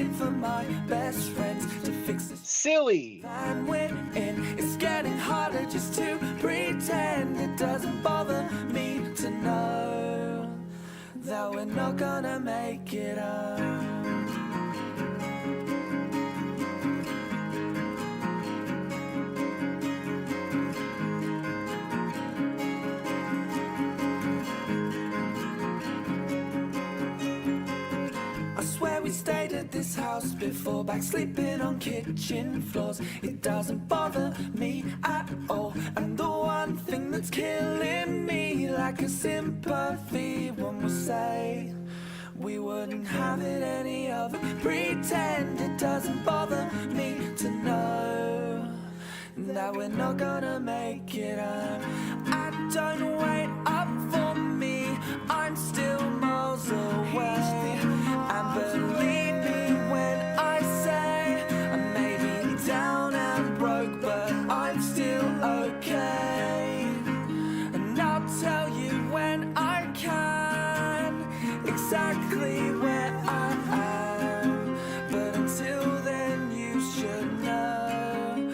waiting for my best friends to fix this. Silly. And it's getting harder just to pretend. It doesn't bother me to know that we're not gonna make it up. I swear we stayed at this house before, back sleeping on kitchen floors. It doesn't bother me at all. And the one thing that's killing me, like a sympathy, when we say we wouldn't have it any other. Pretend it doesn't bother me to know that we're not gonna make it up. I don't wait up for me, I'm still miles away. And believe me when I say I may be down and broke, but I'm still okay. And I'll tell you when I can exactly where I am. But until then you should know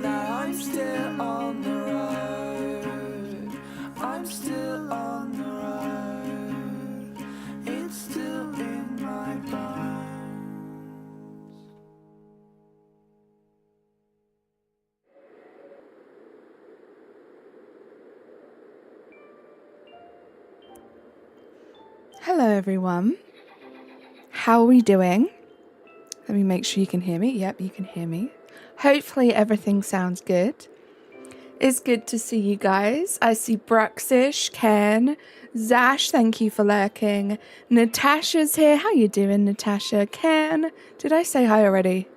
that I'm still on the road. I'm still on the road. It's still in my bones. Hello everyone. How are we doing? Let me make sure you can hear me. Yep, you can hear me. Hopefully everything sounds good. It's good to see you guys. I see Bruxish, Ken, Zash, thank you for lurking. Natasha's here. How you doing, Natasha? Ken, did I say hi already?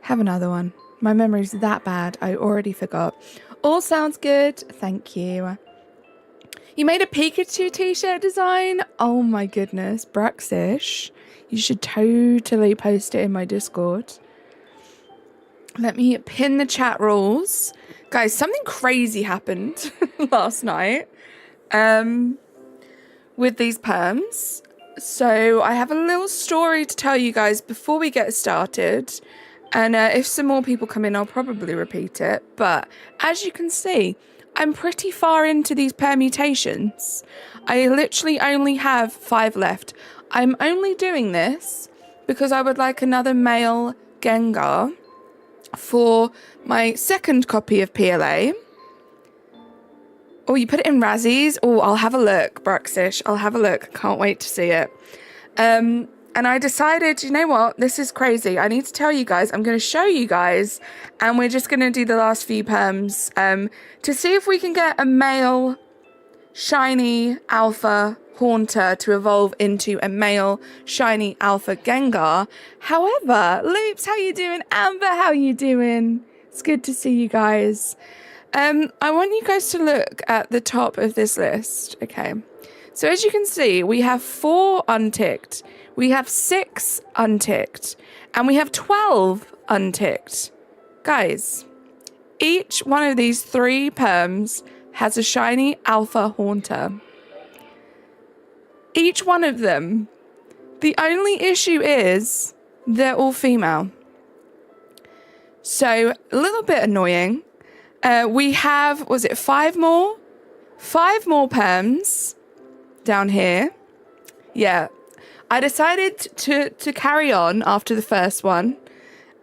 Have another one. My memory's that bad, I already forgot. All sounds good. Thank you. You made a Pikachu t-shirt design? Oh my goodness, Bruxish. You should totally post it in my Discord. Let me pin the chat rules. Guys, something crazy happened last night with these perms. So I have a little story to tell you guys before we get started. And if some more people come in, I'll probably repeat it. But as you can see, I'm pretty far into these permutations. I literally only have 5 left. I'm only doing this because I would like another male Gengar for my second copy of PLA. Oh, you put it in Razzies? Oh, I'll have a look, Bruxish. I'll have a look. Can't wait to see it. And I decided, you know what? This is crazy. I need to tell you guys. I'm going to show you guys. And we're just going to do the last few perms to see if we can get a male shiny alpha Haunter to evolve into a male shiny alpha Gengar. However, Loops, how you doing? Amber, how you doing? It's good to see you guys. I want you guys to look at the top of this list. Okay. So as you can see, we have 4 unticked. We have 6 unticked. And we have 12 unticked. Guys, each one of these 3 perms has a shiny alpha Haunter. Each one of them. The only issue is they're all female. So a little bit annoying. We have, was it 5 more? 5 more perms down here. Yeah. I decided to carry on after the first one,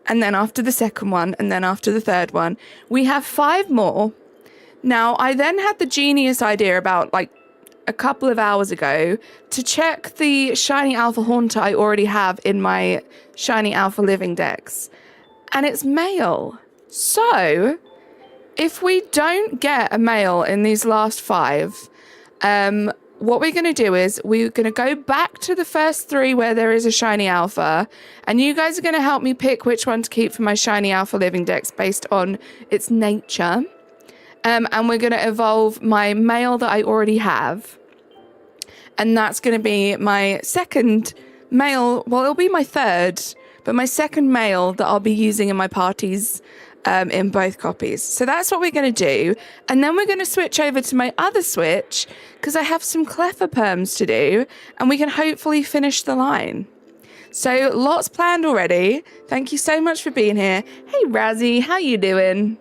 and then after the second one, and then after the third one. We have 5 more. Now, I then had the genius idea about like a couple of hours ago to check the shiny alpha Haunter I already have in my shiny alpha living dex, and it's male. So if we don't get a male in these last 5, what we're going to do is we're going to go back to the first 3 where there is a shiny alpha, and you guys are going to help me pick which one to keep for my shiny alpha living dex based on its nature. And we're going to evolve my male that I already have. And that's going to be my second male. Well, it'll be my third, but my second male that I'll be using in my parties in both copies. So that's what we're going to do. And then we're going to switch over to my other switch because I have some clever perms to do, and we can hopefully finish the line. So lots planned already. Thank you so much for being here. Hey, Razzie, how you doing?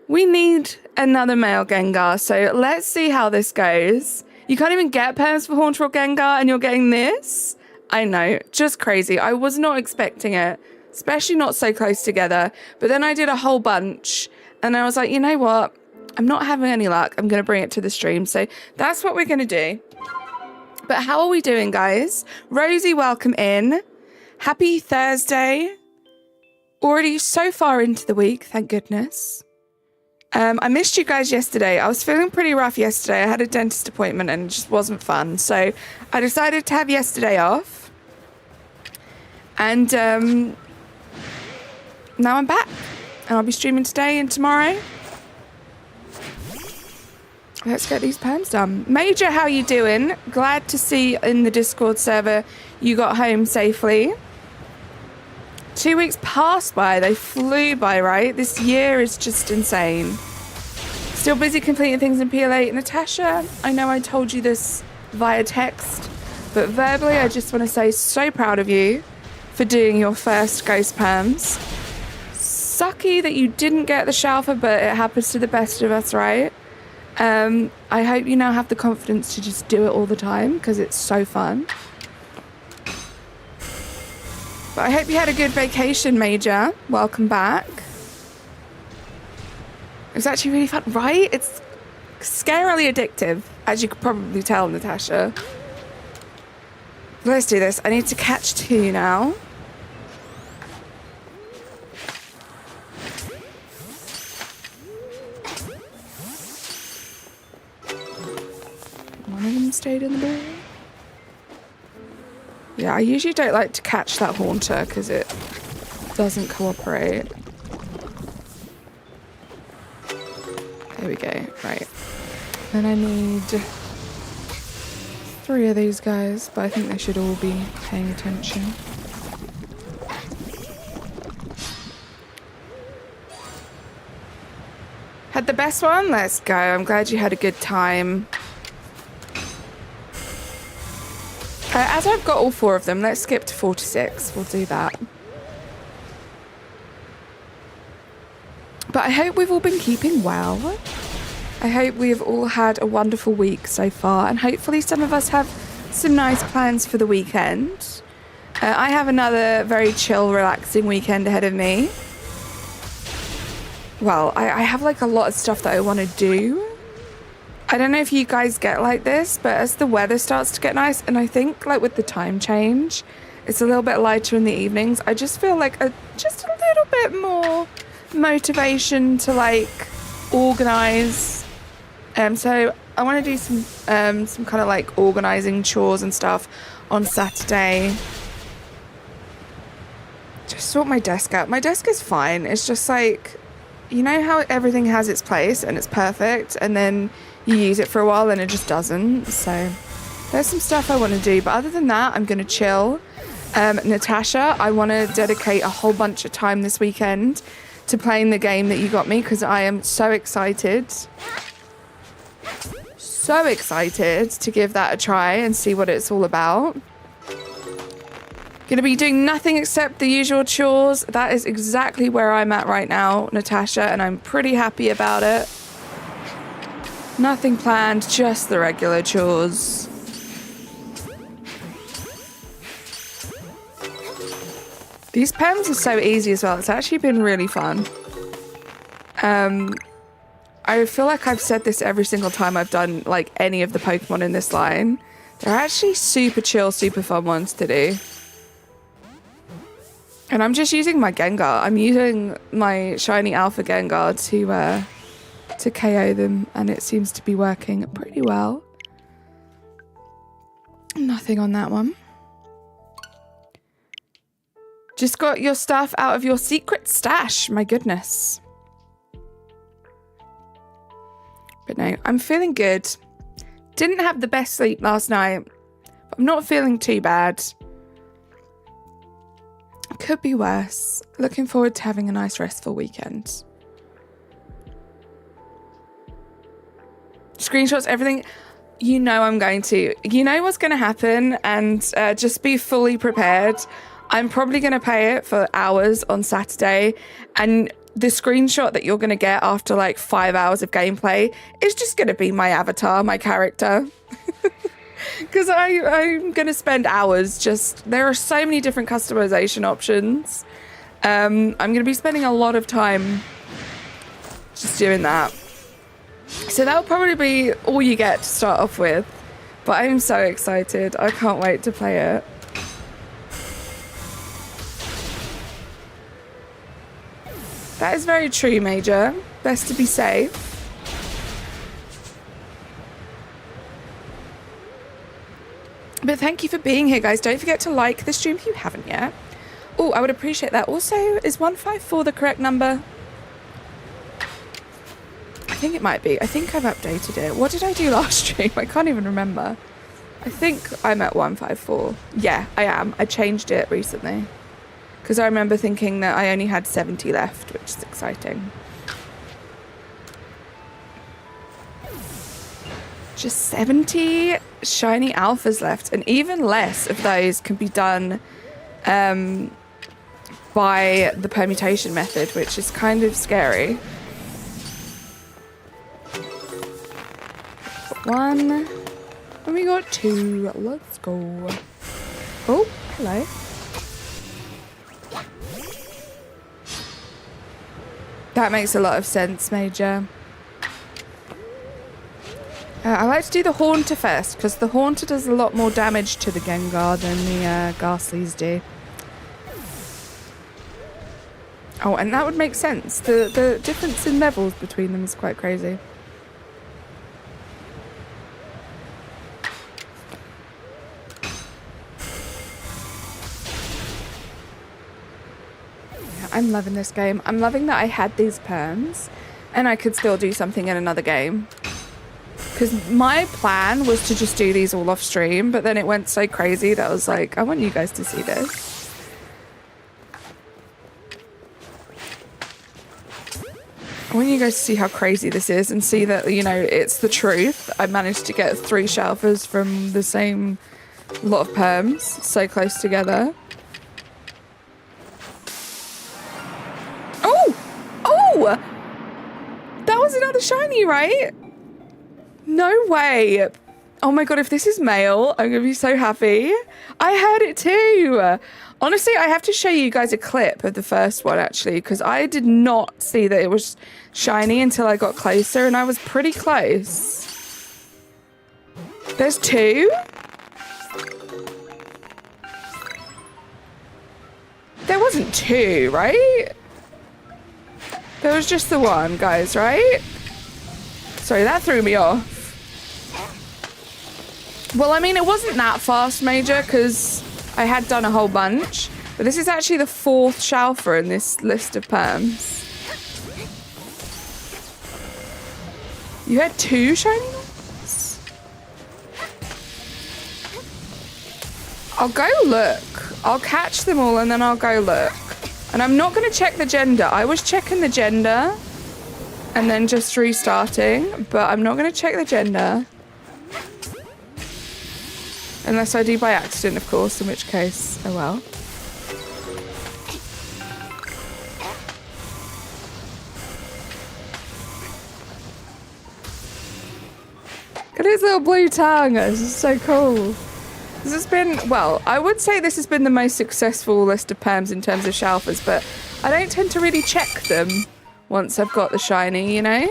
We need another male Gengar, so let's see how this goes. You can't even get perms for Haunter or Gengar, and you're getting this? I know, just crazy. I was not expecting it, especially not so close together. But then I did a whole bunch, and I was like, you know what? I'm not having any luck. I'm going to bring it to the stream. So that's what we're going to do. But how are we doing, guys? Rosie, welcome in. Happy Thursday. Already so far into the week, thank goodness. I missed you guys yesterday. I was feeling pretty rough yesterday. I had a dentist appointment and it just wasn't fun. So I decided to have yesterday off. And now I'm back. And I'll be streaming today and tomorrow. Let's get these perms done. Major, how you doing? Glad to see in the Discord server you got home safely. 2 weeks passed by. They flew by, right? This year is just insane. Still busy completing things in PL8. Natasha, I know I told you this via text, but verbally I just want to say so proud of you for doing your first ghost perms. Sucky that you didn't get the Shalfa, but it happens to the best of us, right? I hope you now have the confidence to just do it all the time because it's so fun. But I hope you had a good vacation, Major. Welcome back. It was actually really fun, right? It's scarily addictive, as you could probably tell, Natasha. Let's do this. I need to catch 2 now. One of them stayed in the ball. Yeah, I usually don't like to catch that Haunter because it doesn't cooperate. There we go. Right. Then I need 3 of these guys, but I think they should all be paying attention. Had the best one? Let's go. I'm glad you had a good time. As I've got all 4 of them, let's skip to 46. We'll do that. But I hope we've all been keeping well. I hope we've all had a wonderful week so far. And hopefully some of us have some nice plans for the weekend. I have another very chill, relaxing weekend ahead of me. Well, I have like a lot of stuff that I want to do. I don't know if you guys get like this, but as the weather starts to get nice, and I think like with the time change, it's a little bit lighter in the evenings, I just feel like just a little bit more motivation to like organize. So I want to do some kind of like organizing chores and stuff on Saturday. Just sort my desk out. My desk is fine. It's just like, you know how everything has its place and it's perfect, and then you use it for a while and it just doesn't. So there's some stuff I want to do, but other than that, I'm going to chill. Natasha, I want to dedicate a whole bunch of time this weekend to playing the game that you got me because I am so excited. So excited to give that a try and see what it's all about. Going to be doing nothing except the usual chores. That is exactly where I'm at right now, Natasha, and I'm pretty happy about it. Nothing planned, just the regular chores. These perms are so easy as well. It's actually been really fun. I feel like I've said this every single time I've done like any of the Pokemon in this line. They're actually super chill, super fun ones to do. And I'm just using my Gengar. I'm using my shiny Alpha Gengar to KO them, and it seems to be working pretty well. Nothing on that one. Just got your stuff out of your secret stash. My goodness. But no, I'm feeling good. Didn't have the best sleep last night, but I'm not feeling too bad. Could be worse. Looking forward to having a nice restful weekend. Screenshots, everything. You know I'm going to. You know what's going to happen, and just be fully prepared. I'm probably going to play it for hours on Saturday, and the screenshot that you're going to get after like 5 hours of gameplay is just going to be my avatar, my character. Because I'm going to spend hours just... There are so many different customization options. I'm going to be spending a lot of time just doing that. So that'll probably be all you get to start off with. But I'm so excited. I can't wait to play it. That is very true, Major. Best to be safe. But thank you for being here, guys. Don't forget to like the stream if you haven't yet. Oh, I would appreciate that. Also, is 154 the correct number? I think it might be. I think I've updated it. What did I do last stream? I can't even remember. I think I'm at 154. Yeah, I am. I changed it recently. Because I remember thinking that I only had 70 left, which is exciting. Just 70 shiny alphas left. And even less of those can be done by the permutation method, which is kind of scary. One. And we got two. Let's go. Oh, hello. That makes a lot of sense, Major. I like to do the Haunter first, because the Haunter does a lot more damage to the Gengar than the Ghastlies do. Oh, and that would make sense. The difference in levels between them is quite crazy. I'm loving this game. I'm loving that I had these perms and I could still do something in another game. Because my plan was to just do these all off stream, but then it went so crazy that I was like, I want you guys to see this. I want you guys to see how crazy this is and see that, you know, it's the truth. I managed to get 3 shelfers from the same lot of perms so close together. Oh! That was another shiny, right? No way. Oh my god, if this is male, I'm gonna be so happy. I heard it too. Honestly, I have to show you guys a clip of the first one, actually, because I did not see that it was shiny until I got closer, and I was pretty close. There's 2? There wasn't 2, right? There was just the one, guys, right? Sorry, that threw me off. Well, I mean, it wasn't that fast, Major, because I had done a whole bunch. But this is actually the 4th shelfer in this list of perms. You had 2 shiny ones? I'll go look. I'll catch them all and then I'll go look. And I'm not going to check the gender. I was checking the gender and then just restarting, but I'm not going to check the gender. Unless I do by accident, of course, in which case, oh well. Look at his little blue tongue. This is so cool. This has been, well, I would say this has been the most successful list of perms in terms of shelfers, but I don't tend to really check them once I've got the shiny, you know?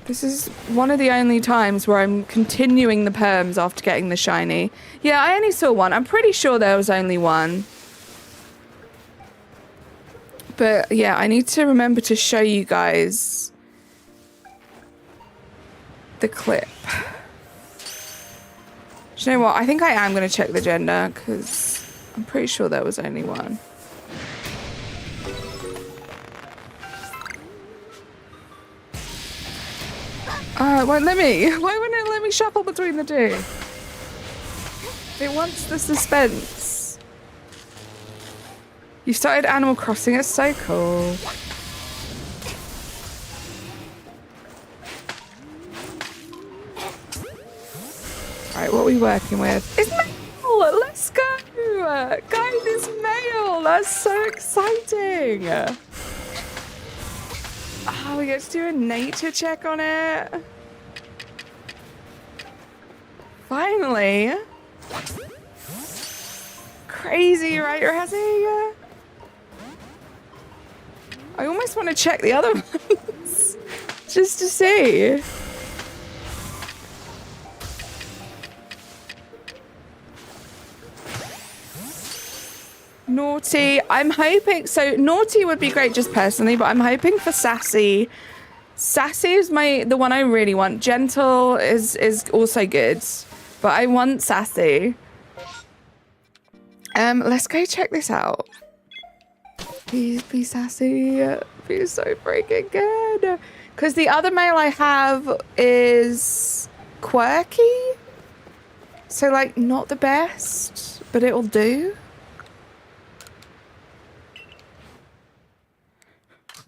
This is one of the only times where I'm continuing the perms after getting the shiny. Yeah, I only saw one. I'm pretty sure there was only one. But yeah, I need to remember to show you guys the clip. Do you know what? I think I am going to check the gender because I'm pretty sure there was only one. It won't let me. Why wouldn't it let me shuffle between the 2? It wants the suspense. You started Animal Crossing. It's so cool. are we working with? It's mail! Let's go! Guys, it's mail! That's so exciting! Oh, we get to do a nature check on it. Finally. Crazy, right, Razzie? I almost want to check the other ones. Just to see. Naughty. I'm hoping... So, naughty would be great just personally, but I'm hoping for sassy. Sassy is the one I really want. Gentle is also good, but I want sassy. Let's go check this out. Please be sassy. Be so freaking good. Because the other male I have is quirky. So, like, not the best, but it'll do.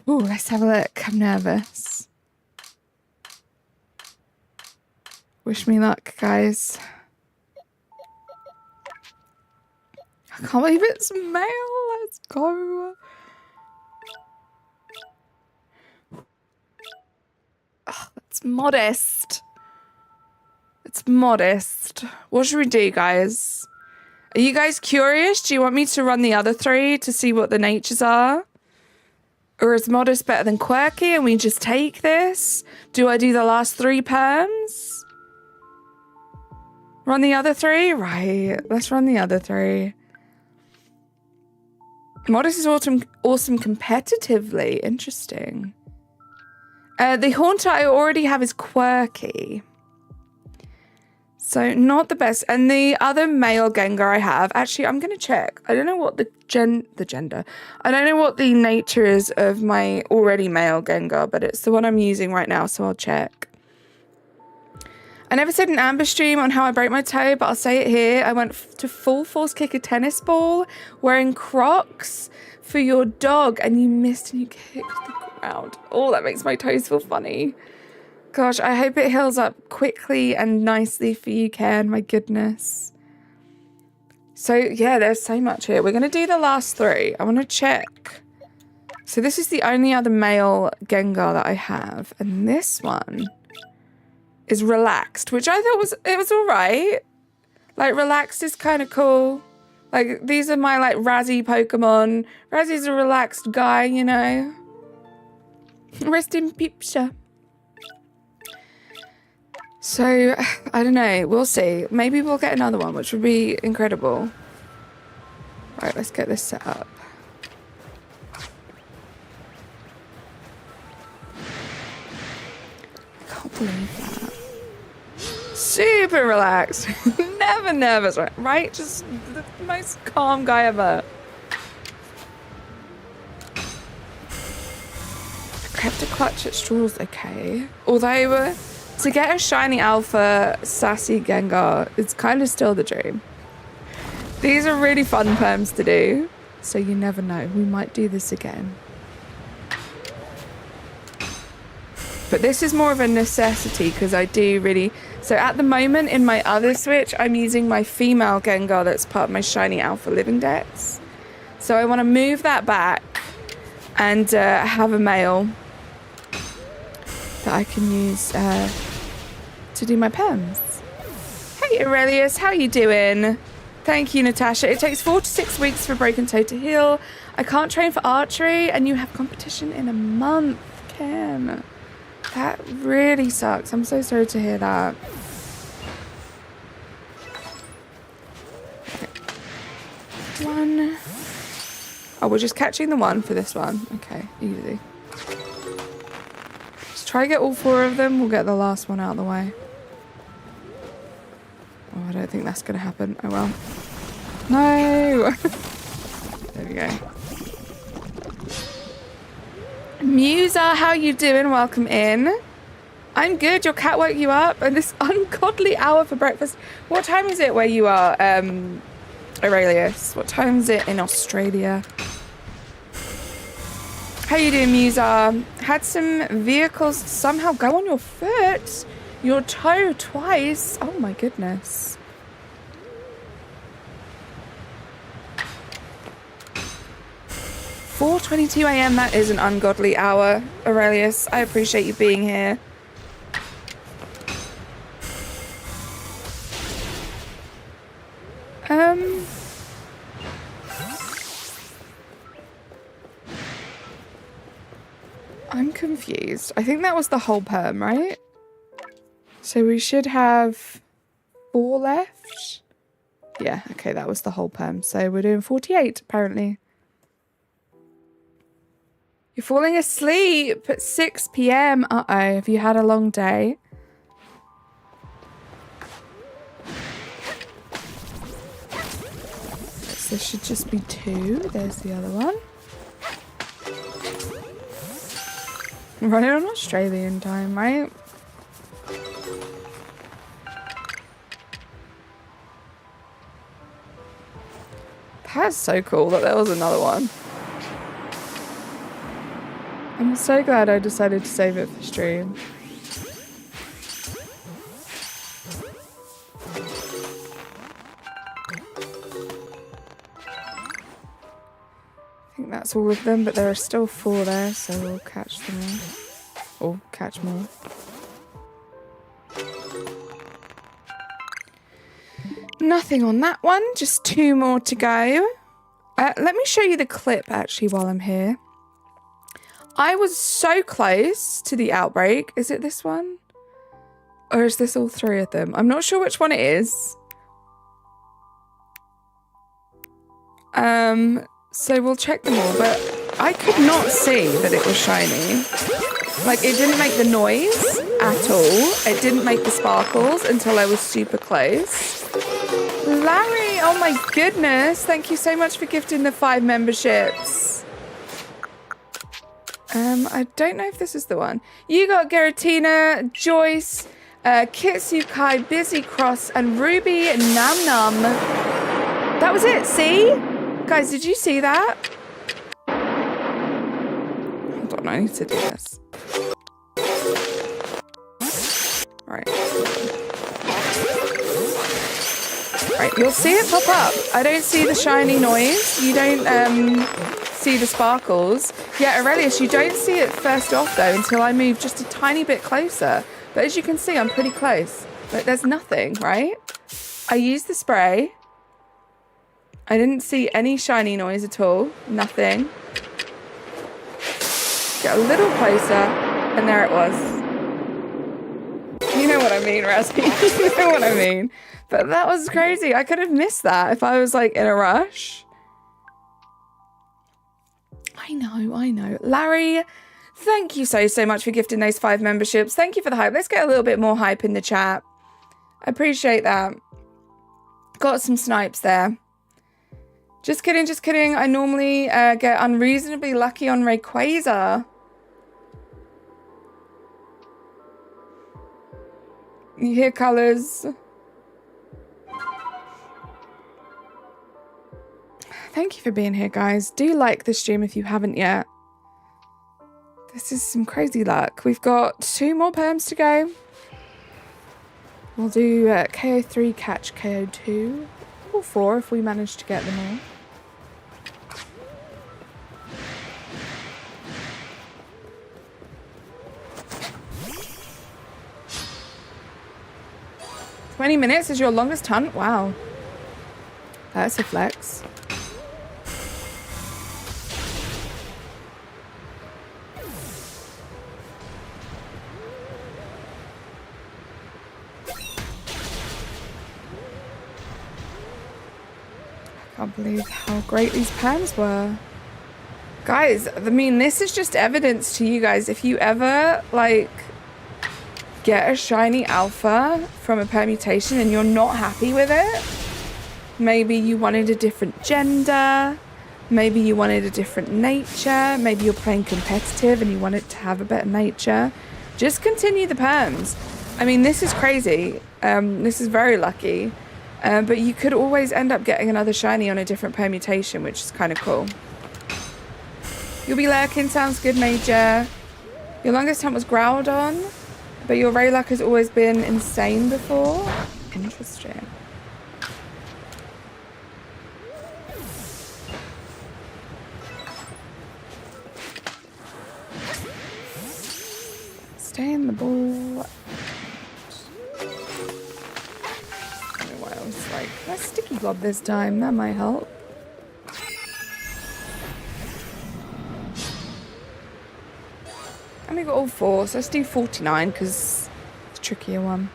Ooh, let's have a look. I'm nervous. Wish me luck, guys. I can't believe it's male. Let's go. Oh, it's modest. It's modest. What should we do, guys? Are you guys curious? Do you want me to run the other 3 to see what the natures are? Or is modest better than quirky and we just take this? Do I do the last 3 perms? Run the other 3? Right. Let's run the other 3. Modest is awesome competitively. Interesting. The Haunter I already have is quirky. So not the best. And the other male Gengar I have, actually, I'm going to check. I don't know what the gender. I don't know what the nature is of my already male Gengar, but it's the one I'm using right now, so I'll check. I never said an ambush stream on how I broke my toe, but I'll say it here. I went to full force kick a tennis ball wearing Crocs for your dog, and you missed and you kicked the ground. Oh, that makes my toes feel funny. Gosh, I hope it heals up quickly and nicely for you, Ken. My goodness. So, yeah, there's so much here. We're going to do the last 3. I want to check. So this is the only other male Gengar that I have. And this one is relaxed, which I thought was all right. Like, relaxed is kind of cool. Like, these are my, like, Razzie Pokemon. Razzie's a relaxed guy, you know. Rest in Peepsha. So, I don't know. We'll see. Maybe we'll get another one, which would be incredible. Right, let's get this set up. I can't believe that. Super relaxed. Never nervous, right? Just the most calm guy ever. Kept a clutch at straws, okay. Although, to get a shiny alpha sassy Gengar, it's kind of still the dream. These are really fun perms to do, so you never know. We might do this again. But this is more of a necessity because I do really... So at the moment in my other Switch, I'm using my female Gengar that's part of my shiny alpha living dex. So I want to move that back and have a male that I can use to do my perms. Hey Aurelius, how you doing? Thank you, Natasha. It takes 4 to 6 weeks for a broken toe to heal. I can't train for archery and you have competition in a month, Kim. That really sucks. I'm so sorry to hear that. One. Oh, we're just catching the one for this one. Okay, easy. Let's try to get all 4 of them. We'll get the last one out of the way. Oh, I don't think that's going to happen. Oh, well. No! There we go. Musa, how you doing? Welcome in. I'm good. Your cat woke you up at this ungodly hour for breakfast. What time is it where you are, Aurelius? What time is it in Australia? How you doing, Musa? Had some vehicles somehow go on your foot. Your toe twice. Oh my goodness. 4:22 a.m. That is an ungodly hour, Aurelius. I appreciate you being here. I'm confused. I think that was the whole perm, right? So we should have 4 left. Yeah, okay, that was the whole perm. So we're doing 48, apparently. You're falling asleep at 6 p.m. Uh-oh, have you had a long day? So there should just be 2. There's the other one. Running on Australian time, right? That's so cool that there was another one. I'm so glad I decided to save it for stream. I think that's all of them, but there are still 4 there, so we'll catch them all. Or catch more. Nothing on that one, just 2 more to go. Let me show you the clip actually while I'm here. I was so close to the outbreak. Is it this one? Or is this all 3 of them? I'm not sure which one it is. So we'll check them all, but I could not see that it was shiny. Like, it didn't make the noise at all. It didn't make the sparkles until I was super close. Larry, oh my goodness. Thank you so much for gifting the 5 memberships. I don't know if this is the one. You got Garatina, Joyce, Kitsukai, Busy Cross, and Ruby Nam Nam. That was it, see? Guys, did you see that? Hold on, I need to do this. Right. Right, you'll see it pop up. I don't see the shiny noise. You don't see the sparkles. Yeah, Aurelius, you don't see it first off though until I move just a tiny bit closer. But as you can see, I'm pretty close. But there's nothing, right? I used the spray. I didn't see any shiny noise at all. Nothing. Get a little closer, and there it was. You know what I mean, Razzie. You know what I mean. But that was crazy. I could have missed that if I was like in a rush. I know. Larry, thank you so much for gifting those 5 memberships. Thank you for the hype. Let's get a little bit more hype in the chat. I appreciate that. Got some snipes there. Just kidding. I normally get unreasonably lucky on Rayquaza. You hear colors. Thank you for being here, guys. Do like the stream if you haven't yet. This is some crazy luck. We've got 2 more perms to go. We'll do KO3 catch KO2. Or 4 if we manage to get them all. "20 minutes is your longest hunt? Wow. That's a flex. I can't believe how great these perms were. Guys, I mean, this is just evidence to you guys. If you ever, like, get a shiny alpha from a permutation and you're not happy with it, maybe you wanted a different gender, maybe you wanted a different nature, maybe you're playing competitive and you want it to have a better nature, just continue the perms. I mean, this is crazy. This is very lucky. But you could always end up getting another shiny on a different permutation, which is kind of cool. You'll be lurking, sounds good, Major. Your longest hunt was Groudon, but your Ray luck has always been insane before. Interesting. Stay in the ball. I don't know why I was like, let's sticky blob this time. That might help. And we got all 4, so let's do 49 because it's a trickier one.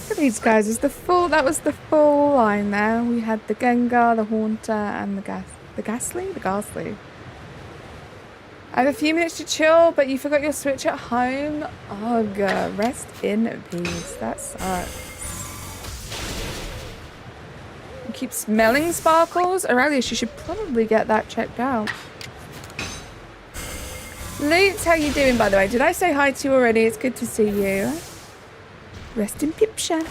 Look at these guys. Is that was the full line there. We had the Gengar, the Haunter, and the Ghastly. I have a few minutes to chill, but you forgot your Switch at home. Ugh, rest in peace. That sucks. You keep smelling sparkles? Aurelius, you should probably get that checked out. Luke, how you doing, by the way? Did I say hi to you already? It's good to see you. Rest in Pipsha.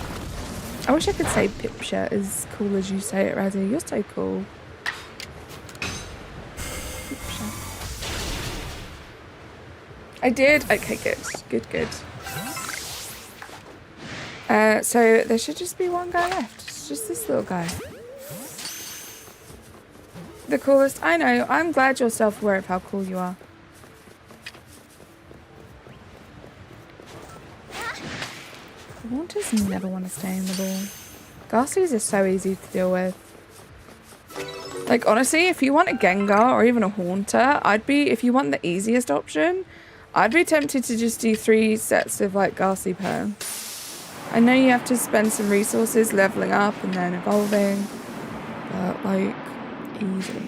I wish I could say Pipsha as cool as you say it, Razzie. You're so cool. Pipsha. I did? Okay, good. Good. So there should just be one guy left. It's just this little guy. The coolest. I know. I'm glad you're self-aware of how cool you are. The Haunters never want to stay in the ball. Ghastlies are so easy to deal with. Like, honestly, if you want a Gengar or even a Haunter, if you want the easiest option, I'd be tempted to just do 3 sets of, like, Ghastly Perm. I know you have to spend some resources leveling up and then evolving, but, like, easy.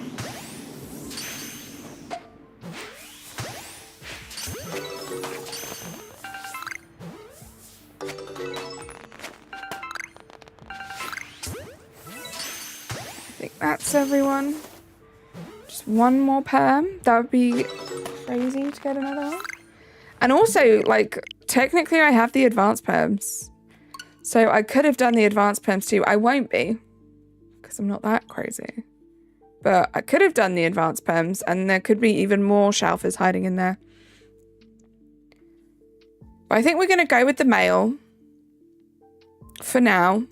I think that's everyone. Just one more perm. That would be crazy to get another one. And also, like, technically I have the advanced perms. So I could have done the advanced perms too. I won't be, because I'm not that crazy. But I could have done the advanced perms, and there could be even more Shalfers hiding in there. But I think we're going to go with the male for now.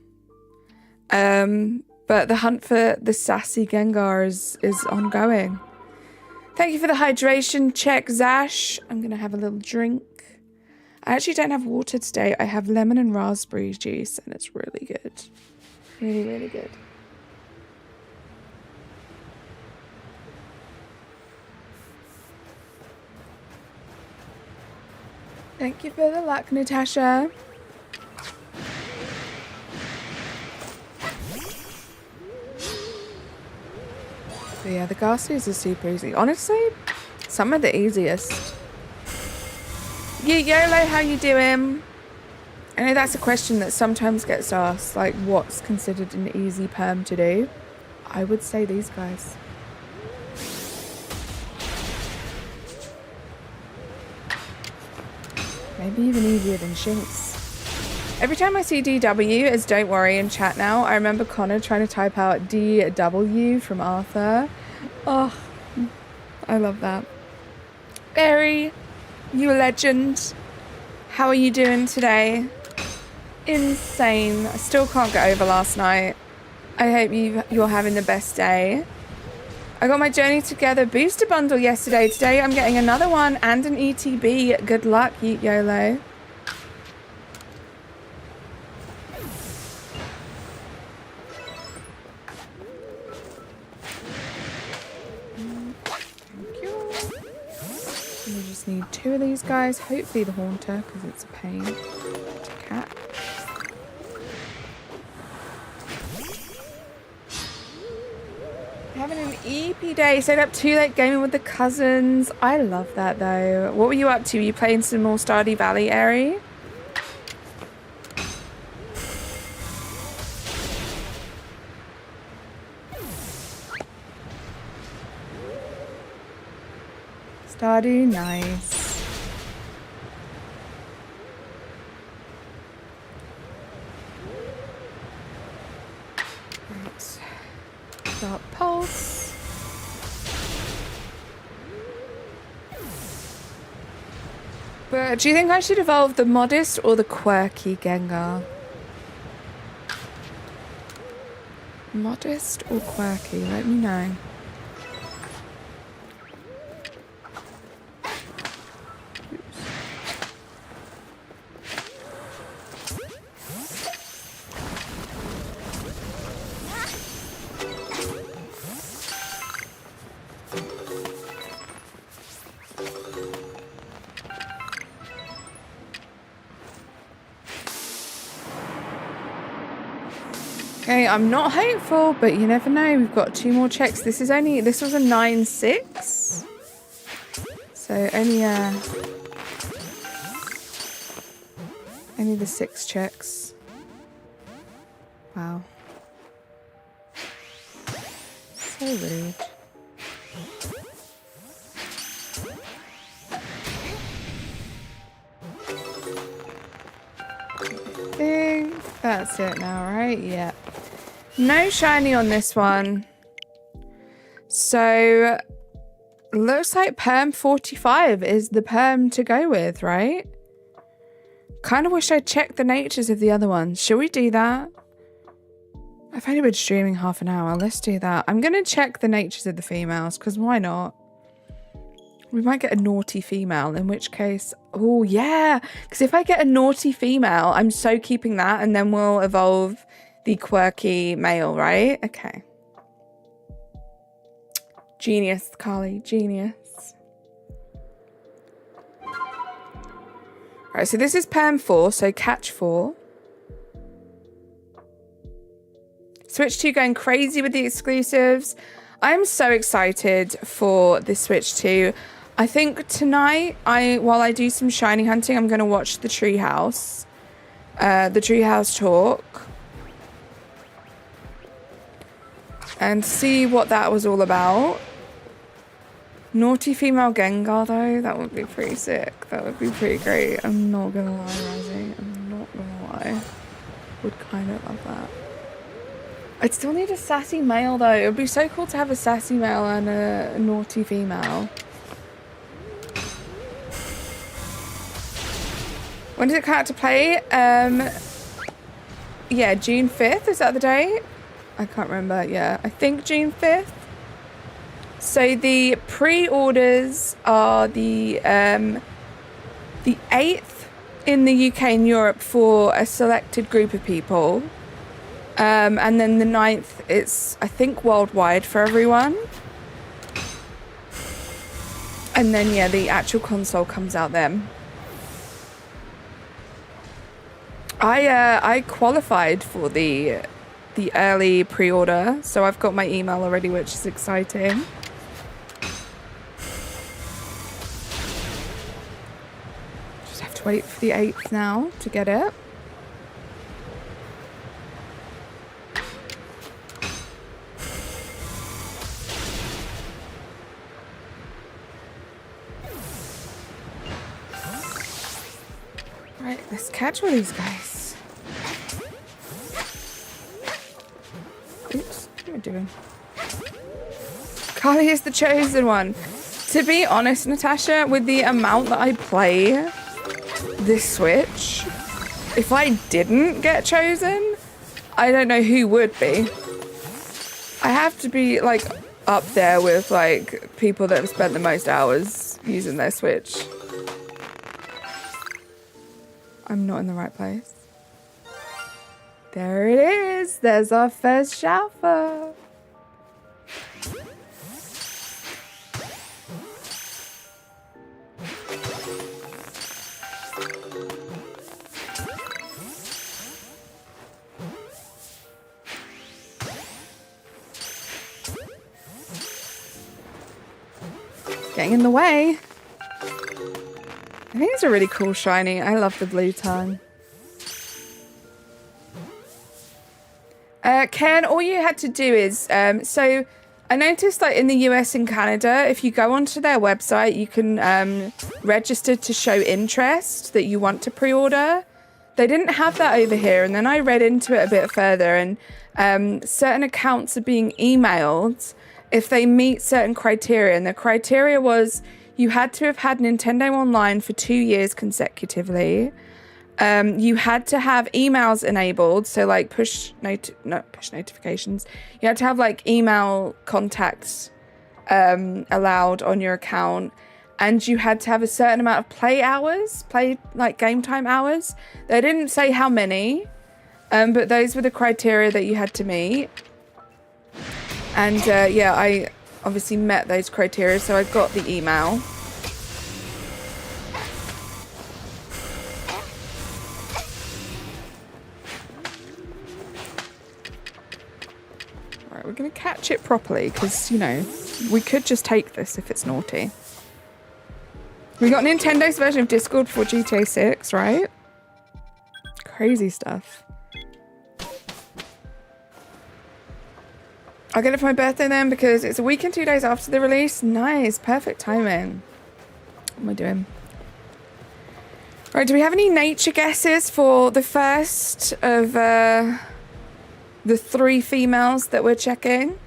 But the hunt for the sassy Gengar is ongoing. Thank you for the hydration check, Zash. I'm going to have a little drink. I actually don't have water today. I have lemon and raspberry juice, and it's really good. Really, really good. Thank you for the luck, Natasha. So yeah, the Ghastlies are super easy. Honestly, some of the easiest. Yeah, YOLO, how you doing? I know that's a question that sometimes gets asked, like what's considered an easy perm to do. I would say these guys. Maybe even easier than Shinx. Every time I see DW as don't worry in chat now, I remember Connor trying to type out DW from Arthur. Oh, I love that. Barry, you a legend. How are you doing today? Insane. I still can't get over last night. I hope you're having the best day. I got my Journey Together booster bundle yesterday. Today I'm getting another one and an ETB. Good luck, Yeet YOLO. Thank you. We just need 2 of these guys. Hopefully the Haunter, because it's a pain. It's a cat. Having an EP day. Stayed up too late gaming with the cousins. I love that though. What were you up to? Were you playing some more Stardew Valley, Airy? Stardew, nice. Right. Dark Pulse. But do you think I should evolve the modest or the quirky Gengar? Modest or quirky? Let me know. Okay, I'm not hopeful, but you never know. We've got 2 more checks. This was a 9-6. So only the 6 checks. Wow. So rude. I think that's it now, right? Yeah. No shiny on this one. So, looks like perm 45 is the perm to go with, right? Kind of wish I'd checked the natures of the other ones. Should we do that? I've only been streaming half an hour. Let's do that. I'm going to check the natures of the females, because why not? We might get a naughty female, in which case... Oh, yeah. Because if I get a naughty female, I'm so keeping that, and then we'll evolve the quirky male, right? Okay. Genius, Carly. Genius. Alright, so this is Perm 4, so catch 4. Switch 2 going crazy with the exclusives. I'm so excited for this Switch 2. I think tonight, while I do some shiny hunting, I'm going to watch the Treehouse. The Treehouse talk. And see what that was all about. Naughty female Gengar, though. That would be pretty sick. That would be pretty great. I'm not going to lie, Razzie. I'm not going to lie. Would kind of love that. I'd still need a sassy male, though. It would be so cool to have a sassy male and a naughty female. When does it come out to play? Yeah, June 5th. Is that the date? I can't remember. Yeah, I think June 5th. So the pre-orders are the 8th in the UK and Europe for a selected group of people. And then the 9th, it's, I think, worldwide for everyone. And then, yeah, the actual console comes out then. I qualified for the early pre-order, so I've got my email already, which is exciting. Just have to wait for the 8th now to get it. Right, let's catch all these guys. Oops, what am I doing? Carly is the chosen one. To be honest, Natasha, with the amount that I play this Switch, if I didn't get chosen, I don't know who would be. I have to be, like, up there with, like, people that have spent the most hours using their Switch. I'm not in the right place. There it is. There's our first Shalfa. Getting in the way. I think it's a really cool shiny. I love the blue tongue. Ken, all you had to do is, so I noticed that in the US and Canada, if you go onto their website, you can register to show interest that you want to pre-order. They didn't have that over here, and then I read into it a bit further, and certain accounts are being emailed if they meet certain criteria, and the criteria was you had to have had Nintendo Online for 2 years consecutively. you had to have emails enabled, so like push notifications. You had to have like email contacts allowed on your account, and you had to have a certain amount of play like game time hours. They didn't say how many, but those were the criteria that you had to meet. And yeah, I obviously met those criteria, so I got the email. Right, we're gonna catch it properly, because, you know, we could just take this if it's naughty. We got Nintendo's version of Discord for GTA 6, right? Crazy stuff. I'll get it for my birthday then, because it's a week and 2 days after the release. Nice, perfect timing. What am I doing? Right, do we have any nature guesses for the first of the 3 females that we're checking?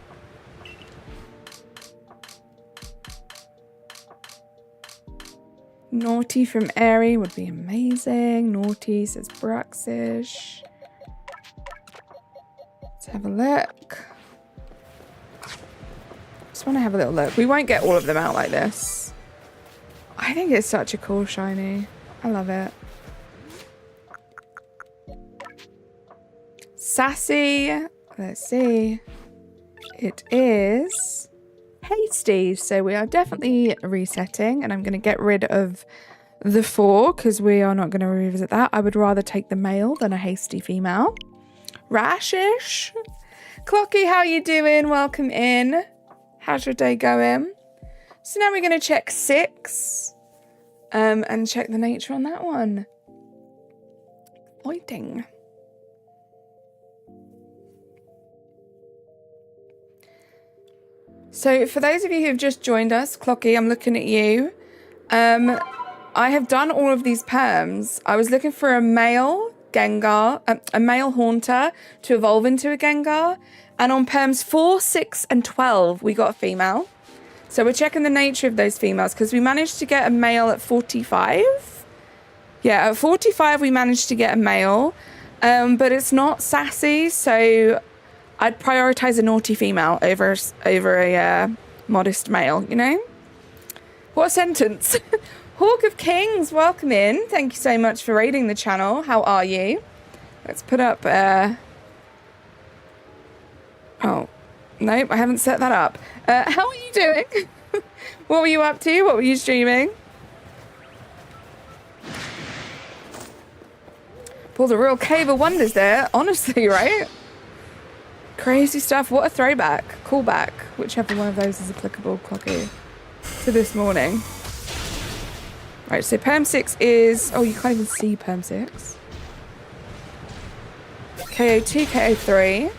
Naughty from Airy would be amazing. Naughty says Bruxish. Let's have a look. Just want to have a little look. We won't get all of them out like this. I think it's such a cool shiny. I love it. Sassy. Let's see. It is Hasty. So we are definitely resetting, and I'm going to get rid of the 4 because we are not going to revisit that. I would rather take the male than a hasty female. Rashish. Clocky, how you doing? Welcome in. How's your day going? So now we're going to check 6 and check the nature on that one. Exciting. So for those of you who've just joined us, Clocky, I'm looking at you. I have done all of these perms. I was looking for a male Gengar, a male Haunter to evolve into a Gengar. And on perms 4, 6, and 12, we got a female. So we're checking the nature of those females because we managed to get a male at 45. Yeah, at 45, we managed to get a male. But it's not sassy, so I'd prioritize a naughty female over a modest male, you know? What a sentence. Hawk of Kings, welcome in. Thank you so much for raiding the channel. How are you? Let's put up... Oh, nope, I haven't set that up. How are you doing? What were you up to? What were you streaming? Pulled a real Cave of Wonders there, honestly, right? Crazy stuff. What a throwback. Callback. Whichever one of those is applicable, Clocky, to this morning. Right, so Perm 6 is... Oh, you can't even see Perm 6. KO2, KO3.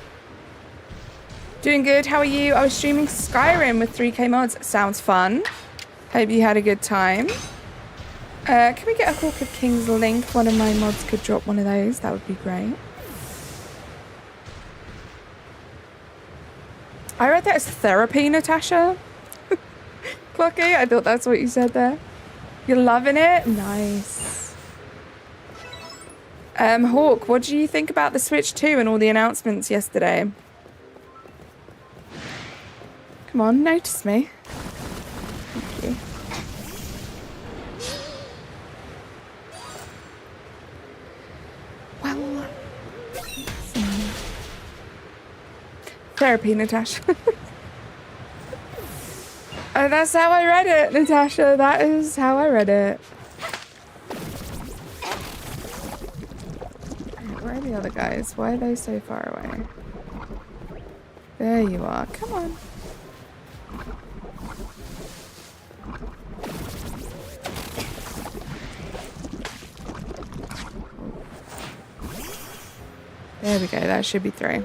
Doing good. How are you? I was streaming Skyrim with 3K mods. Sounds fun. Hope you had a good time. Can we get a Hawk of Kings link? One of my mods could drop one of those. That would be great. I read that as therapy, Natasha. Clocky, I thought that's what you said there. You're loving it? Nice. Hawk, what do you think about the Switch 2 and all the announcements yesterday? Come on, notice me. Thank you. Well, therapy, Natasha. Oh, that's how I read it, Natasha. That is how I read it. Where are the other guys? Why are they so far away? There you are. Come on. There we go. That should be 3.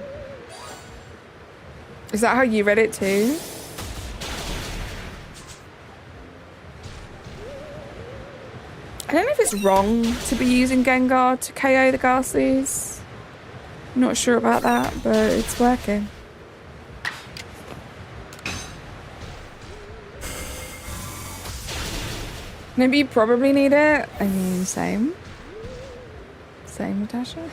Is that how you read it too? I don't know if it's wrong to be using Gengar to KO the Ghastlies. Not sure about that, but it's working. Maybe you probably need it. I mean, same. Same, Natasha.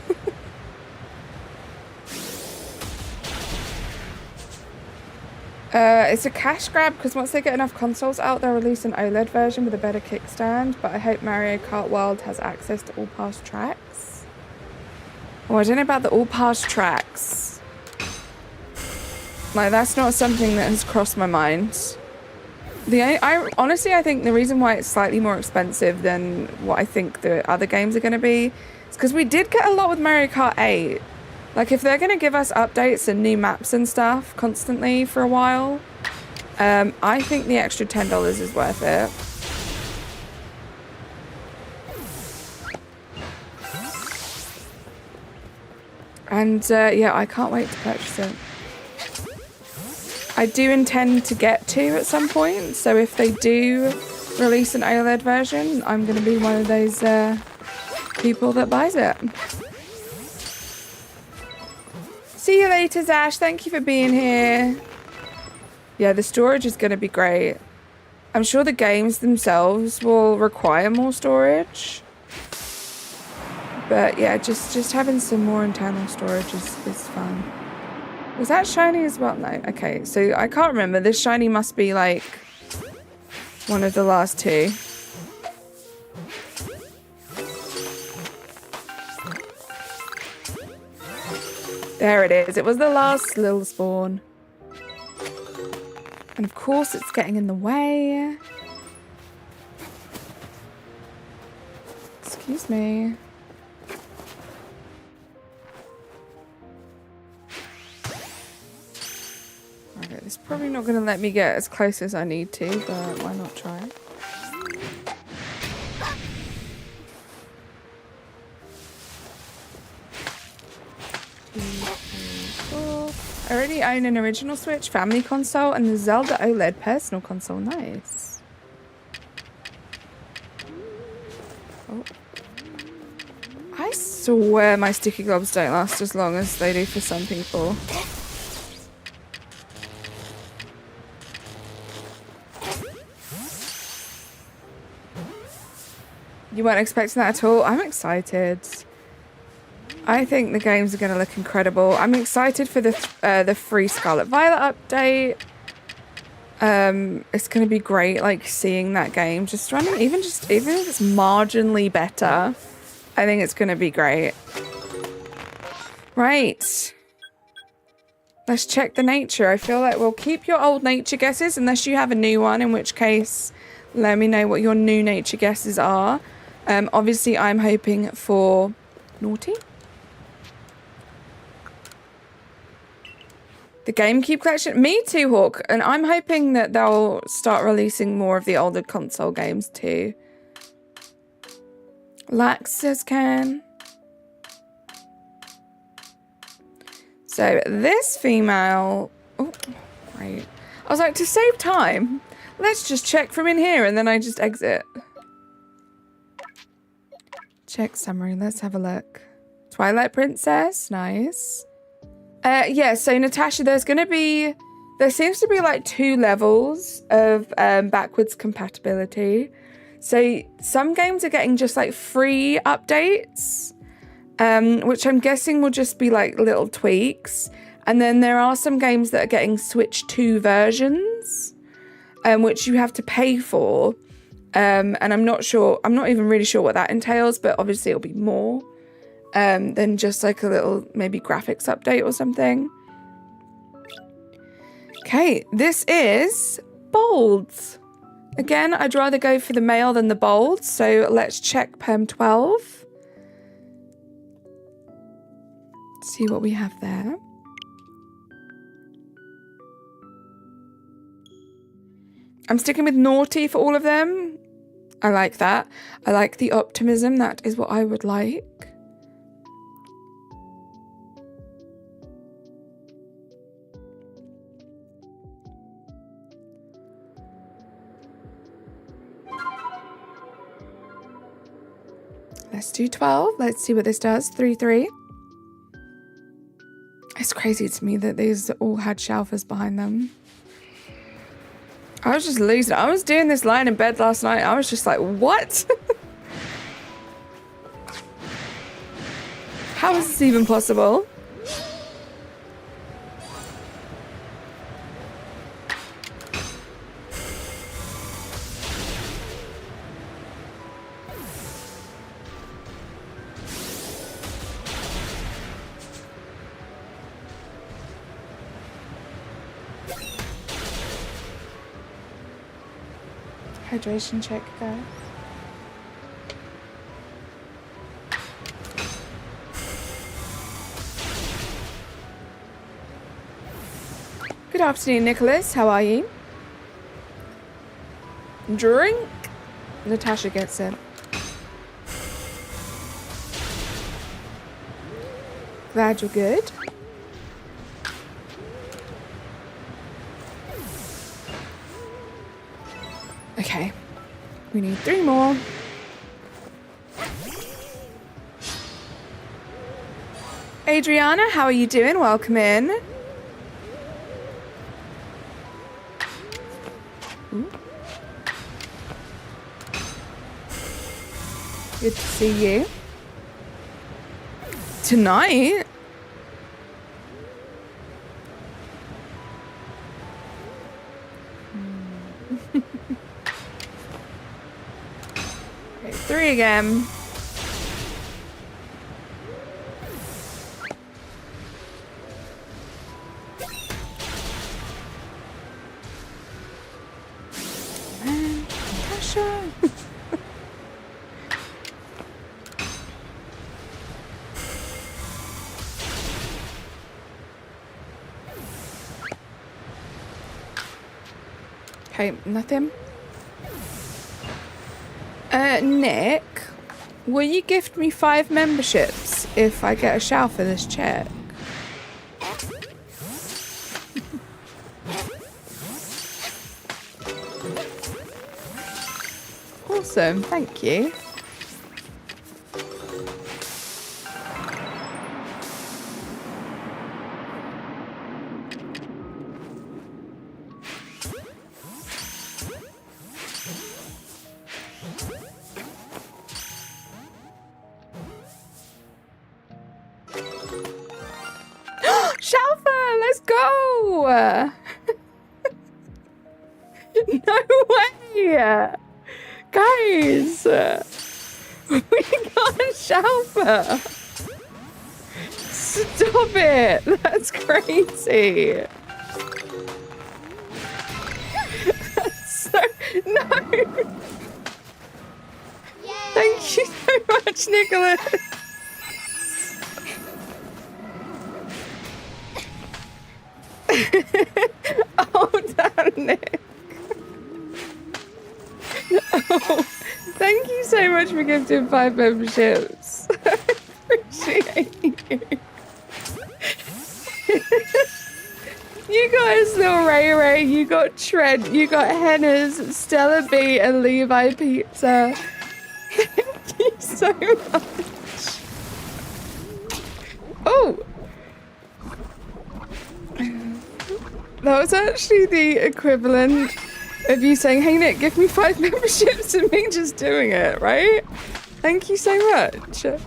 It's a cash grab because once they get enough consoles out, they'll release an OLED version with a better kickstand. But I hope Mario Kart World has access to all past tracks. Oh, I don't know about the all past tracks. Like, that's not something that has crossed my mind. Honestly, I think the reason why it's slightly more expensive than what I think the other games are going to be is because we did get a lot with Mario Kart 8. Like, if they're going to give us updates and new maps and stuff constantly for a while, I think the extra $10 is worth it. And, yeah, I can't wait to purchase it. I do intend to get 2 at some point, so if they do release an OLED version, I'm going to be one of those people that buys it. See you later, Zash. Thank you for being here. Yeah, the storage is going to be great. I'm sure the games themselves will require more storage. But yeah, just having some more internal storage is fun. Was that shiny as well? No. Okay, so I can't remember. This shiny must be like one of the last 2. There it is. It was the last little spawn. And of course it's getting in the way. Excuse me. Okay, it's probably not going to let me get as close as I need to, but why not try? I already own an original Switch family console and the Zelda OLED personal console. Nice. Oh. I swear my sticky globs don't last as long as they do for some people. You weren't expecting that at all? I'm excited. I think the games are going to look incredible. I'm excited for the free Scarlet Violet update. It's going to be great, like, seeing that game just running, even if it's marginally better. I think it's going to be great. Right. Let's check the nature. I feel like we'll keep your old nature guesses unless you have a new one, in which case let me know what your new nature guesses are. Obviously, I'm hoping for naughty. The GameCube collection? Me too, Hawk. And I'm hoping that they'll start releasing more of the older console games too. Lax says can. So this female... Oh, right. I was like, to save time, let's just check from in here and then I just exit. Check summary. Let's have a look. Twilight Princess. Nice. Yeah, so Natasha, there seems to be like 2 levels of backwards compatibility. So some games are getting just like free updates, which I'm guessing will just be like little tweaks. And then there are some games that are getting Switch 2 versions, which you have to pay for. And I'm not even really sure what that entails, but obviously it'll be more. Than just like a little maybe graphics update or something. Okay, this is bold. Again, I'd rather go for the male than the bold, so let's check Perm 12. See what we have there. I'm sticking with naughty for all of them. I like that. I like the optimism. That is what I would like. Let's do 12. Let's see what this does. 3-3. It's crazy to me that these all had shelfers behind them. I was just losing it. I was doing this lying in bed last night. I was just like, what? How is this even possible? Hydration check, guys. Good afternoon, Nicholas. How are you? Drink? Natasha gets it. Glad you're good. Okay. We need 3 more. Adriana, how are you doing? Welcome in. Ooh. Good to see you. Tonight? Okay, 3 again. Natasha. Okay, nothing. Nick, will you gift me 5 memberships if I get a shout for this check? Awesome, thank you. Shalfa, let's go! No way! Guys! We got a Shalfa! Stop it! That's crazy! That's so... No! Thank you so much, Nicholas! Oh, damn it. Oh, thank you so much for gifting 5 memberships. I appreciate you. You got his little Ray Ray, you got Trent, you got Henna's, Stella B, and Levi Pizza. Thank you so much. Oh! That was actually the equivalent of you saying, hey Nick, give me 5 memberships and me just doing it, right? Thank you so much. Oh,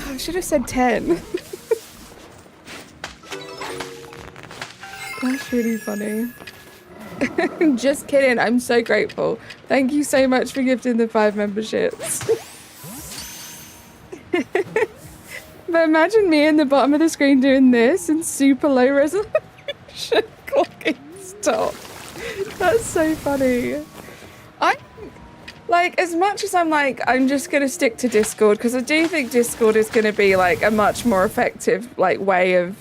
I should have said 10. That's really funny. Just kidding, I'm so grateful. Thank you so much for gifting the 5 memberships. But imagine me in the bottom of the screen doing this in super low resolution. Clocking stop. That's so funny. Like, as much as I'm like, I'm just going to stick to Discord, because I do think Discord is going to be like a much more effective like way of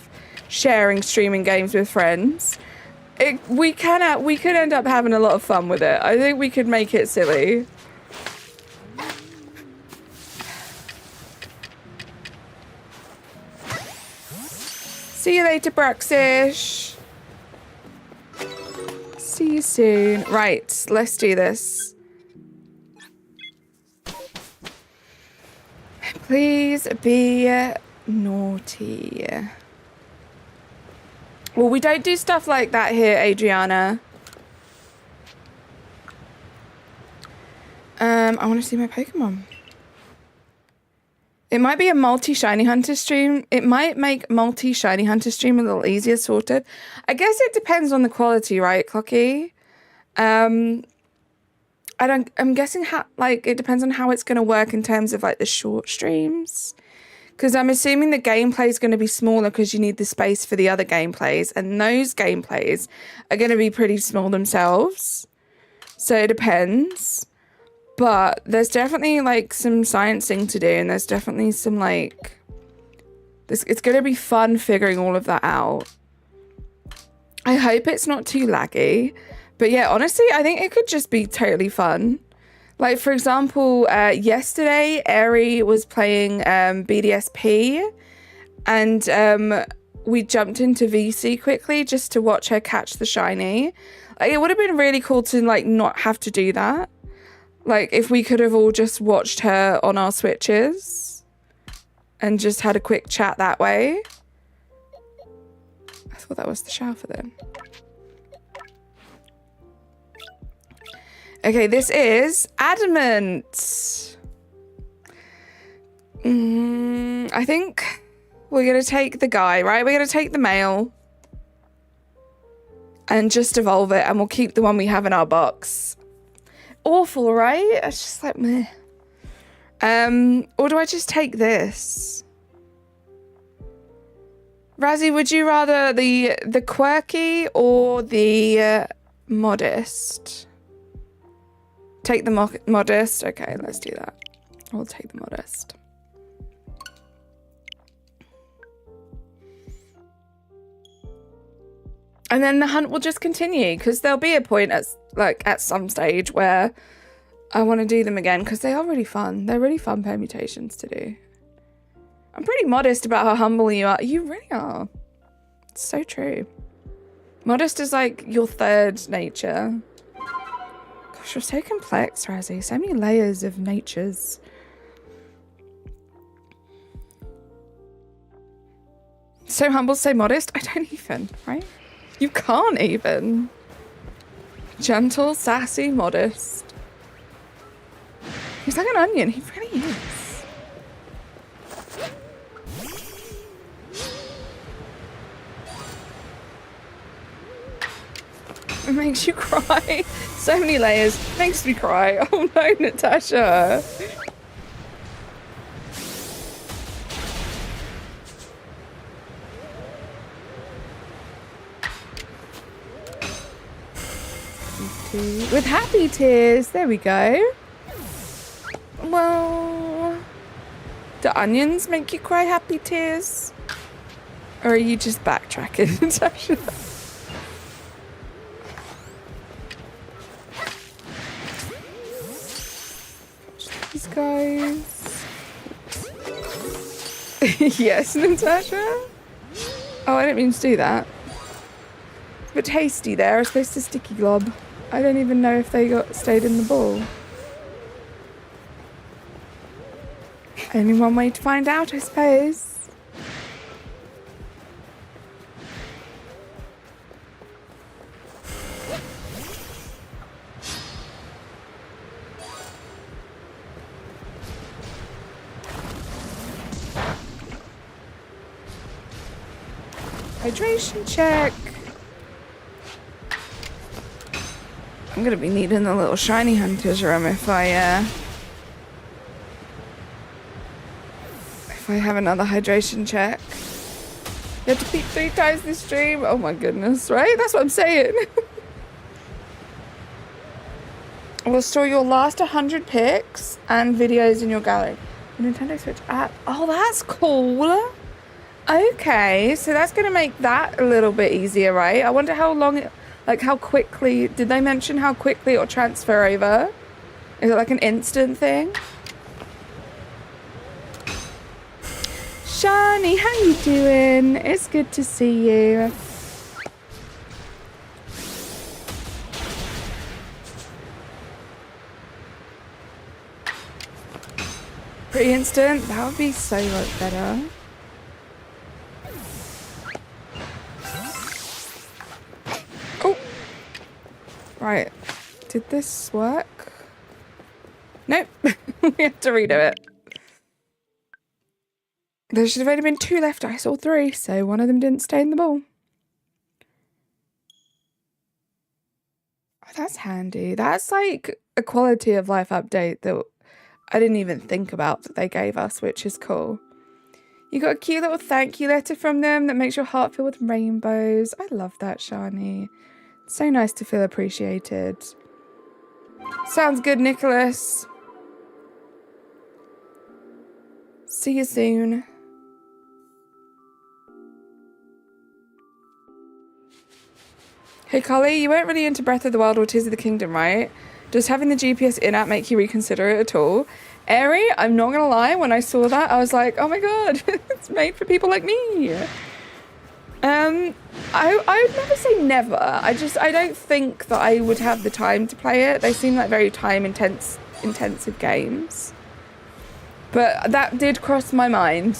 sharing streaming games with friends. We could end up having a lot of fun with it. I think we could make it silly. See you later, Braxish. See you soon. Right, let's do this. Please be naughty. Well, we don't do stuff like that here, Adriana. I want to see my Pokemon. It might be a multi-shiny hunter stream. It might make multi-shiny hunter stream a little easier, sort of. I guess it depends on the quality, right, Clocky? I'm guessing how, like, it depends on how it's going to work in terms of, like, the short streams. Because I'm assuming the gameplay is going to be smaller because you need the space for the other gameplays. And those gameplays are going to be pretty small themselves. So it depends. But there's definitely, like, some sciencing to do. And there's definitely some, like... it's going to be fun figuring all of that out. I hope it's not too laggy. But yeah, honestly, I think it could just be totally fun. Like, for example, yesterday, Eri was playing BDSP. And we jumped into VC quickly just to watch her catch the shiny. Like, it would have been really cool to, like, not have to do that. Like, if we could have all just watched her on our Switches and just had a quick chat that way. I thought that was the shower for them. Okay, this is Adamant. I think we're going to take the guy, right? We're going to take the male and just evolve it, and we'll keep the one we have in our box. Awful, right? It's just like meh. Or do I just take this? Razzie, would you rather the quirky or the modest? Take the modest. Okay, let's do that. I'll take the modest. And then the hunt will just continue because there'll be a point at some stage where I want to do them again because they are really fun. They're really fun permutations to do. I'm pretty modest about how humble you are. You really are. It's so true. Modest is like your third nature. Gosh, you're so complex, Razzie. So many layers of natures. So humble, so modest. I don't even, right? You can't even. Gentle, sassy, modest. He's like an onion. He really is. It makes you cry. So many layers. Makes me cry. Oh no, Natasha. With happy tears. There we go. Well, do onions make you cry happy tears? Or are you just backtracking, Natasha? These guys. Yes, Natasha? Oh, I didn't mean to do that. It's a bit tasty there. I suppose the sticky glob. I don't even know if they stayed in the ball. Only one way to find out, I suppose. Hydration check. I'm gonna be needing the little shiny hunter's room if I have another hydration check. You have to peek 3 times this stream. Oh my goodness, right? That's what I'm saying. We'll store your last 100 pics and videos in your gallery. The Nintendo Switch app. Oh, that's cool. Okay, so that's gonna make that a little bit easier, right? I wonder how long it, like how quickly, did they mention how quickly it'll transfer over? Is it like an instant thing? Shani, how you doing? It's good to see you. Pretty instant? That would be so much better. Oh! Right. Did this work? Nope. We have to redo it. There should have only been 2 left. I saw 3, so one of them didn't stay in the bowl. Oh, that's handy. That's like a quality of life update that I didn't even think about that they gave us, which is cool. You got a cute little thank you letter from them that makes your heart fill with rainbows. I love that, Shani. It's so nice to feel appreciated. Sounds good, Nicholas. See you soon. Hey, Collie, you weren't really into Breath of the Wild or Tears of the Kingdom, right? Does having the GPS in-app make you reconsider it at all? Airy, I'm not gonna lie, when I saw that, I was like, oh my god, it's made for people like me. I would never say never. I don't think that I would have the time to play it. They seem like very intensive games. But that did cross my mind.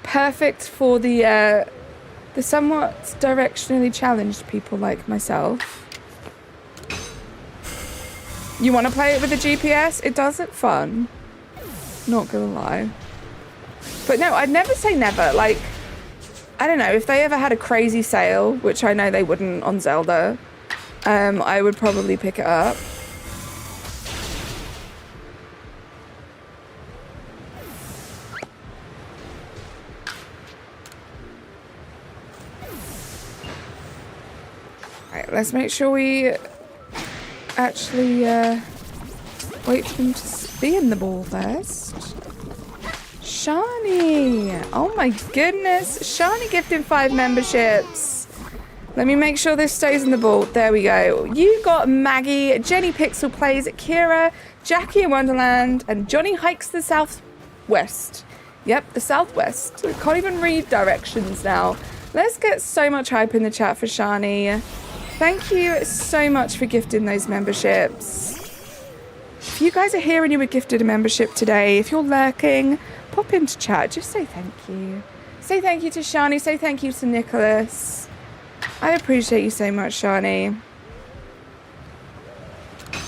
Perfect for the somewhat directionally challenged people like myself. You want to play it with a GPS? It does look fun. Not gonna lie. But no, I'd never say never. Like, I don't know, if they ever had a crazy sale, which I know they wouldn't on Zelda, I would probably pick it up. Right, let's make sure we actually wait for them to be in the ball first. Shani! Oh my goodness! Shani gifted 5 memberships. Let me make sure this stays in the ball. There we go. You got Maggie, Jenny Pixel Plays, Kira, Jackie in Wonderland, and Johnny Hikes the Southwest. Yep, the Southwest. I can't even read directions now. Let's get so much hype in the chat for Shani. Thank you so much for gifting those memberships. If you guys are here and you were gifted a membership today, if you're lurking, pop into chat. Just say thank you. Say thank you to Shani. Say thank you to Nicholas. I appreciate you so much, Shani.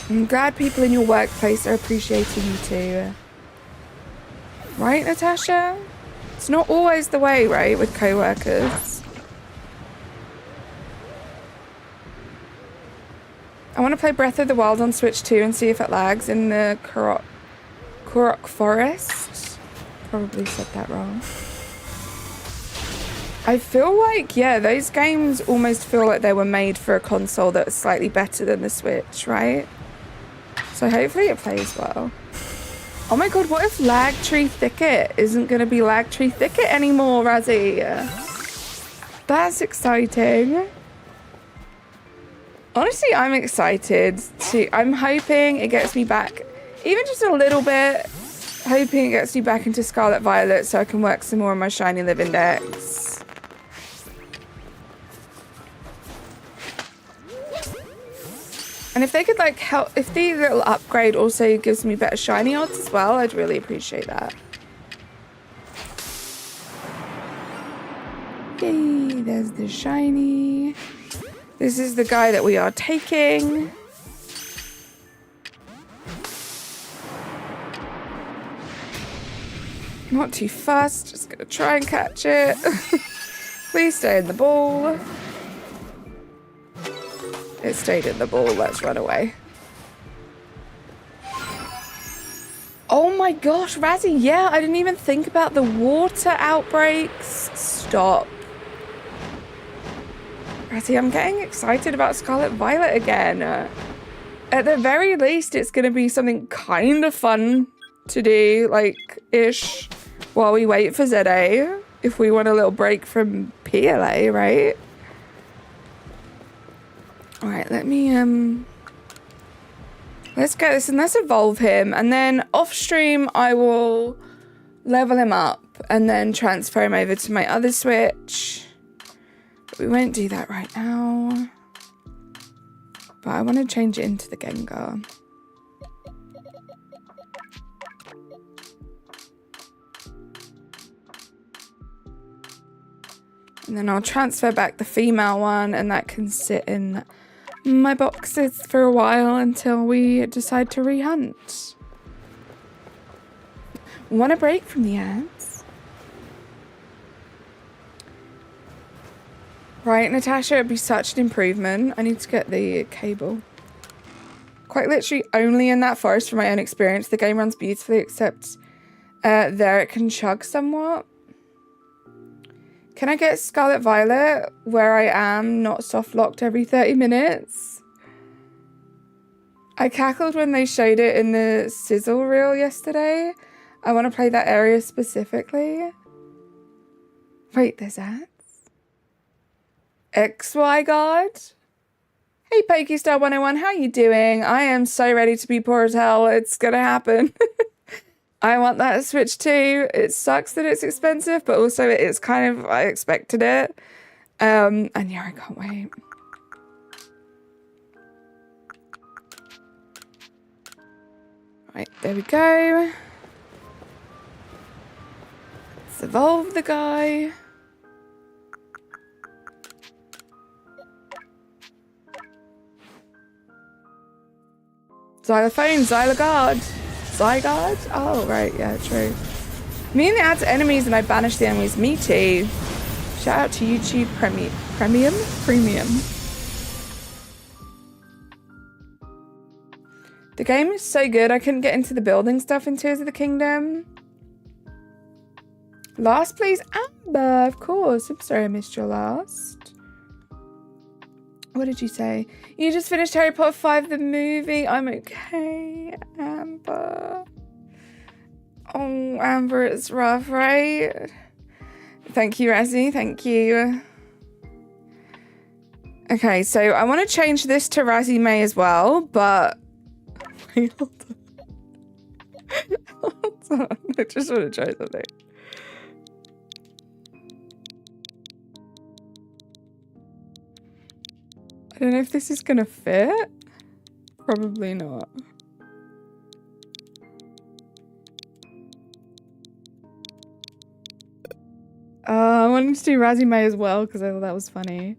I'm glad people in your workplace are appreciating you too. Right, Natasha? It's not always the way, right, with co-workers. I want to play Breath of the Wild on Switch 2 and see if it lags in the Korok Forest. Probably said that wrong. I feel like, yeah, those games almost feel like they were made for a console that's slightly better than the Switch, right? So hopefully it plays well. Oh my god, what if Lag Tree Thicket isn't going to be Lag Tree Thicket anymore, Razzie? That's exciting. Honestly, I'm excited I'm hoping it gets me back, even just a little bit, hoping it gets me back into Scarlet Violet so I can work some more on my Shiny Living Dex. And if they could like help, if the little upgrade also gives me better Shiny odds as well, I'd really appreciate that. Yay, there's the Shiny. This is the guy that we are taking. Not too fast, just gonna try and catch it. Please stay in the ball. It stayed in the ball, let's run away. Oh my gosh, Razzie, yeah, I didn't even think about the water outbreaks. Stop. Razzie, I'm getting excited about Scarlet Violet again. At the very least, it's going to be something kind of fun to do, like, ish, while we wait for ZA, if we want a little break from PLA, right? Alright, let me, let's get this and let's evolve him, and then off stream, I will level him up and then transfer him over to my other Switch. We won't do that right now. But I want to change it into the Gengar. And then I'll transfer back the female one, and that can sit in my boxes for a while until we decide to rehunt. Want a break from the ads? Right, Natasha, it'd be such an improvement. I need to get the cable. Quite literally only in that forest from my own experience. The game runs beautifully, except there it can chug somewhat. Can I get Scarlet Violet where I am not soft locked every 30 minutes? I cackled when they showed it in the sizzle reel yesterday. I want to play that area specifically. Wait, there's ads? XY God? Hey, PokeStar101, how you doing? I am so ready to be poor as hell. It's gonna happen. I want that Switch too. It sucks that it's expensive, but also it's kind of, I expected it. And yeah, I can't wait. Right, there we go. Let's evolve the guy. Xylophone, Xylogard. Zygarde? Oh, right, yeah, true. Me and the add to enemies and I banish the enemies. Me too. Shout out to YouTube Premium? The game is so good, I couldn't get into the building stuff in Tears of the Kingdom. Last, please. Amber, of course. I'm sorry I missed your last. What did you say? You just finished Harry Potter 5, the movie. I'm okay, Amber. Oh, Amber, it's rough, right? Thank you, Razzie. Thank you. Okay, so I want to change this to Razzie May as well, but... Wait, hold on. Hold on. I just want to try something. I don't know if this is gonna fit. Probably not. I wanted to do Razzie May as well because I thought that was funny.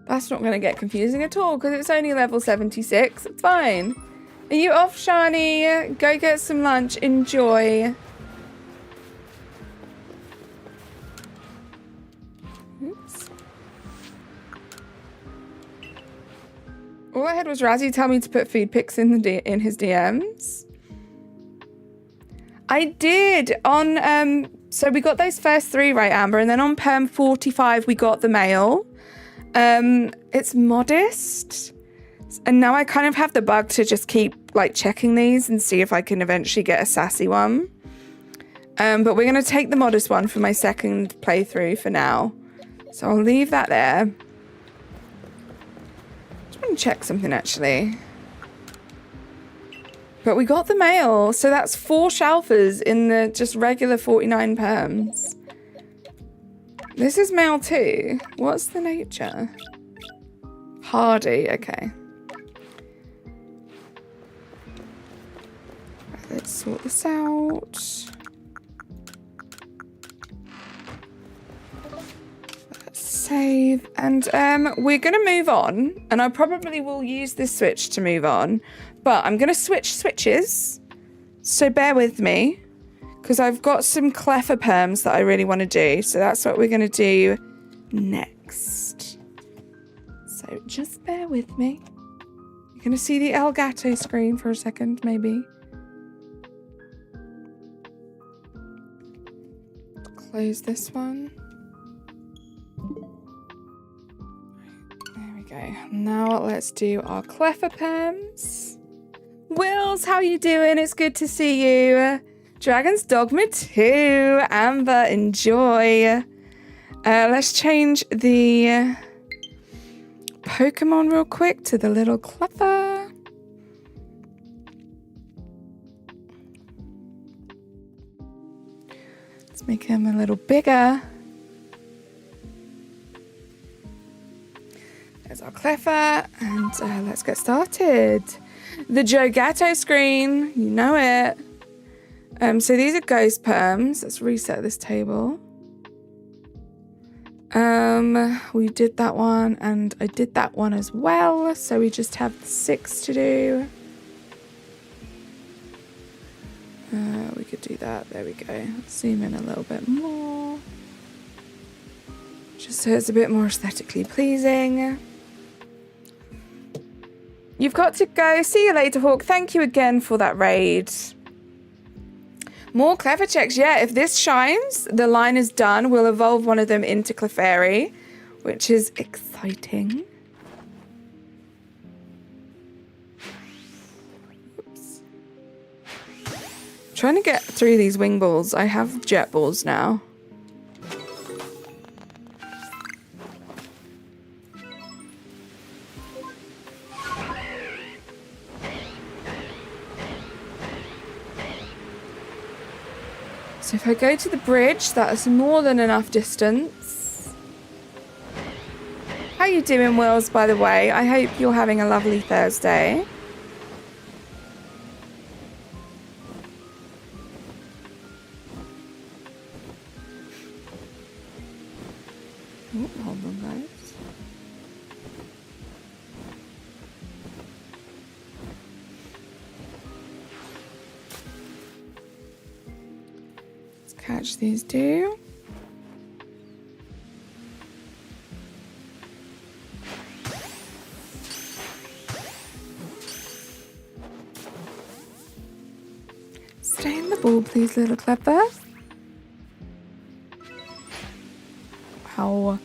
That's not going to get confusing at all because it's only level 76. It's fine. Are you off, Shani? Go get some lunch. Enjoy. Oops. All I had was Razzie tell me to put food pics in in his DMs. I did on so we got those first 3 right, Amber, and then on perm 45 we got the mail. It's modest, and now I kind of have the bug to just keep like checking these and see if I can eventually get a sassy one. But we're gonna take the modest one for my second playthrough for now, so I'll leave that there. Just want to check something actually. But we got the mail, so that's 4 shelfers in the just regular 49 perms. This is mail too. What's the nature? Hardy, okay. Right, let's sort this out. Let's save. And we're gonna move on, and I probably will use this switch to move on, but I'm gonna switch switches. So bear with me. Because I've got some clever perms that I really want to do. So that's what we're going to do next. So just bear with me. You're going to see the Elgato screen for a second, maybe. Close this one. There we go. Now let's do our clever perms. Wills, how you doing? It's good to see you. Dragon's Dogma 2. Amber, enjoy. Let's change the Pokemon real quick to the little clever. Let's make him a little bigger. There's our clever, and let's get started. The Jogato screen, you know it. So these are ghost perms. Let's reset this table. We did that one, and I did that one as well. So we just have 6 to do. could do that. There we go. Let's zoom in a little bit more. Just so it's a bit more aesthetically pleasing. You've got to go. See you later, Hawk. Thank you again for that raid. More clever checks. Yeah, if this shines, the line is done. We'll evolve one of them into Clefairy, which is exciting. Oops. Trying to get through these wing balls. I have jet balls now. So if I go to the bridge, that is more than enough distance. How you doing, Wills, by the way? I hope you're having a lovely Thursday. Oh, hold on, guys. Catch these two. Stay in the ball, please, little clever. Ow.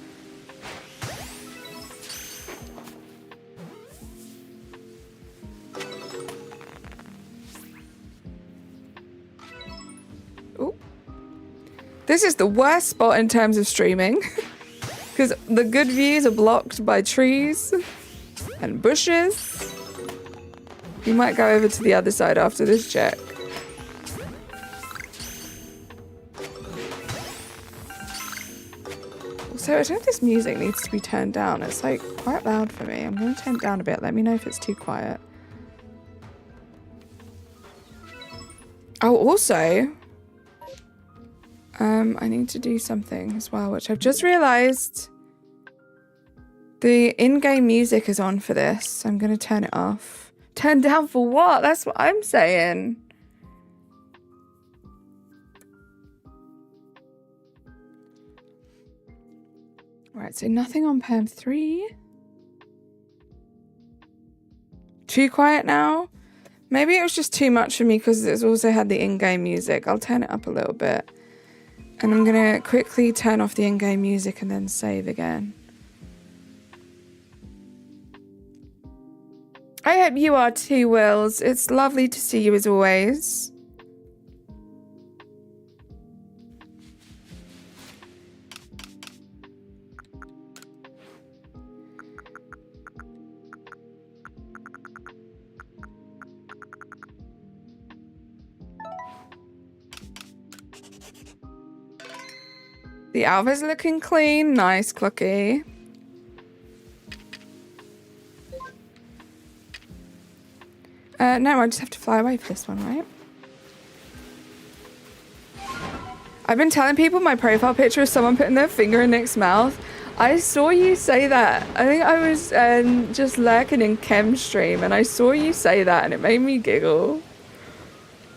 Ooh. This is the worst spot in terms of streaming because the good views are blocked by trees and bushes. You might go over to the other side after this check. Also, I don't know if this music needs to be turned down. It's like quite loud for me. I'm going to turn it down a bit. Let me know if it's too quiet. Oh, also... I need to do something as well, which I've just realised. The in-game music is on for this, so I'm going to turn it off. Turn down for what? That's what I'm saying. Right, so nothing on Perm 3. Too quiet now? Maybe it was just too much for me because it's also had the in-game music. I'll turn it up a little bit. And I'm going to quickly turn off the in-game music and then save again. I hope you are too, Wills. It's lovely to see you as always. The alpha's looking clean. Nice, Clucky. No, I just have to fly away for this one, right? I've been telling people my profile picture is someone putting their finger in Nick's mouth. I saw you say that. I think I was just lurking in Chem's stream and I saw you say that and it made me giggle.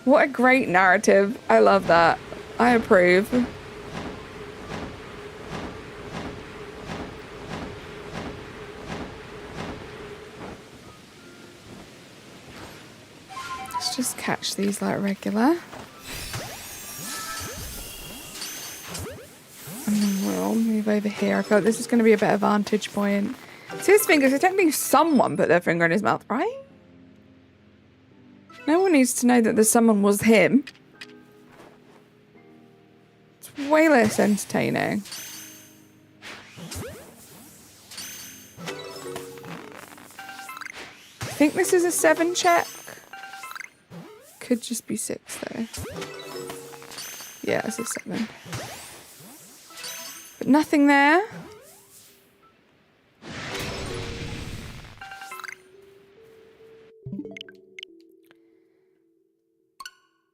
What a great narrative. I love that. I approve. Let's just catch these like regular. And then we'll move over here. I feel like this is going to be a better vantage point. See his fingers? So technically someone put their finger in his mouth, right? No one needs to know that the someone was him. It's way less entertaining. I think this is a 7 check. Could just be 6 though. Yeah, it's a 7. But nothing there.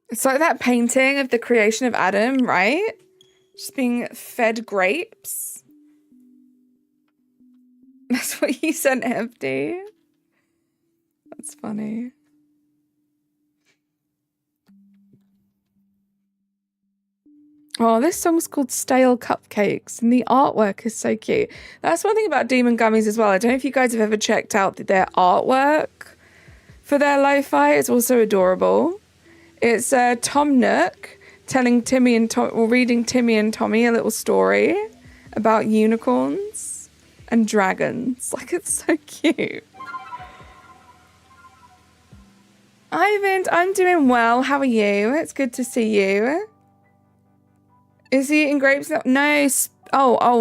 It's like that painting of the creation of Adam, right? Just being fed grapes. That's what you sent FD. That's funny. Oh, this song's called Stale Cupcakes, and the artwork is so cute. That's one thing about Demon Gummies as well. I don't know if you guys have ever checked out their artwork for their lo-fi. It's also adorable. It's Tom Nook telling Timmy and Tom, or reading Timmy and Tommy a little story about unicorns and dragons. Like, it's so cute. Ivan, I'm doing well. How are you? It's good to see you. Is he eating grapes? No.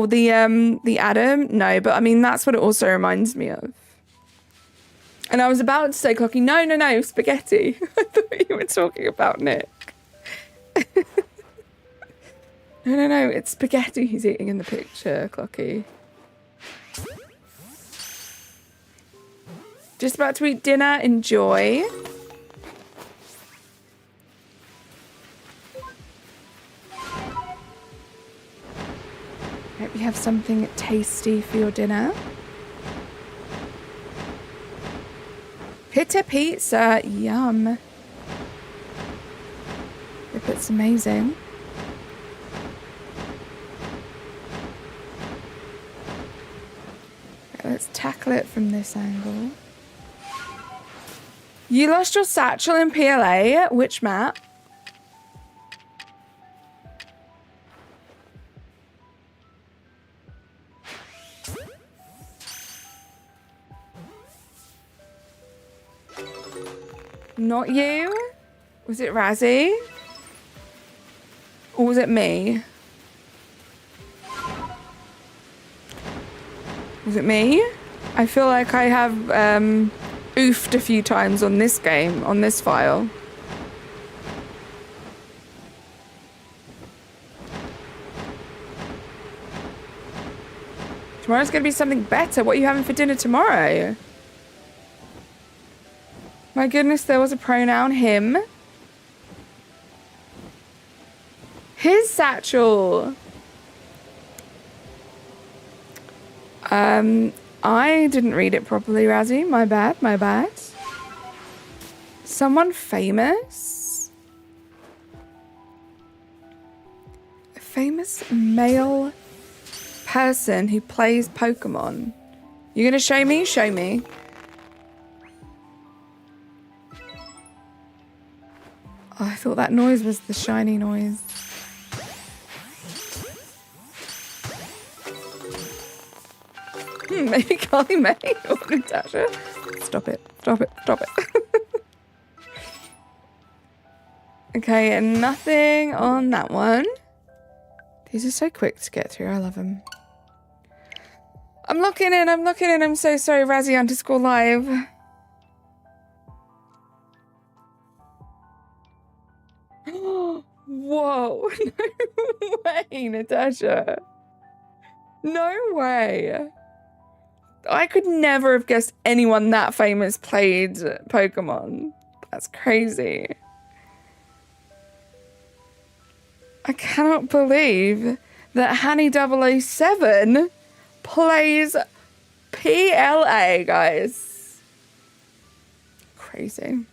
The Adam? No, but I mean, that's what it also reminds me of. And I was about to say, Clocky, no, spaghetti. I thought you were talking about Nick. No, it's spaghetti he's eating in the picture, Clocky. Just about to eat dinner. Enjoy. Hope you have something tasty for your dinner. Pita pizza, yum. If it's amazing. Okay, let's tackle it from this angle. You lost your satchel in PLA? Which map? Not you? Was it Razzie? Or was it me? Was it me? I feel like I have oofed a few times on this game, on this file. Tomorrow's gonna be something better. What are you having for dinner tomorrow? My goodness, there was a pronoun, him. His satchel. I didn't read it properly, Razzie. My bad. Someone famous? A famous male person who plays Pokemon. You gonna show me? Show me. Oh, I thought that noise was the shiny noise. Maybe Carly May or Natasha. Stop it. Okay, and nothing on that one. These are so quick to get through. I love them. I'm looking in. I'm so sorry, Razzie_live. Whoa, no way, Natasha. No way. I could never have guessed anyone that famous played Pokemon. That's crazy. I cannot believe that Hanny007 plays PLA, guys. Crazy.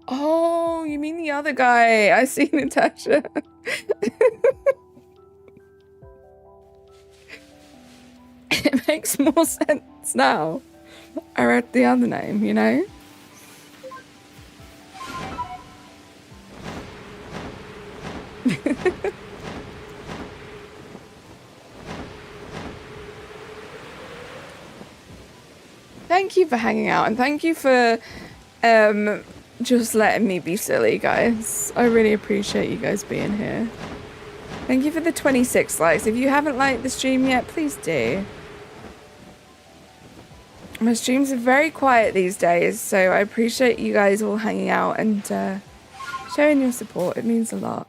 Oh, you mean the other guy? I see, Natasha. It makes more sense now. I read the other name, you know? Thank you for hanging out, and thank you for just letting me be silly, guys. I really appreciate you guys being here. Thank you for the 26 likes. If you haven't liked the stream yet, please do. My streams are very quiet these days, so I appreciate you guys all hanging out and showing your support. It means a lot.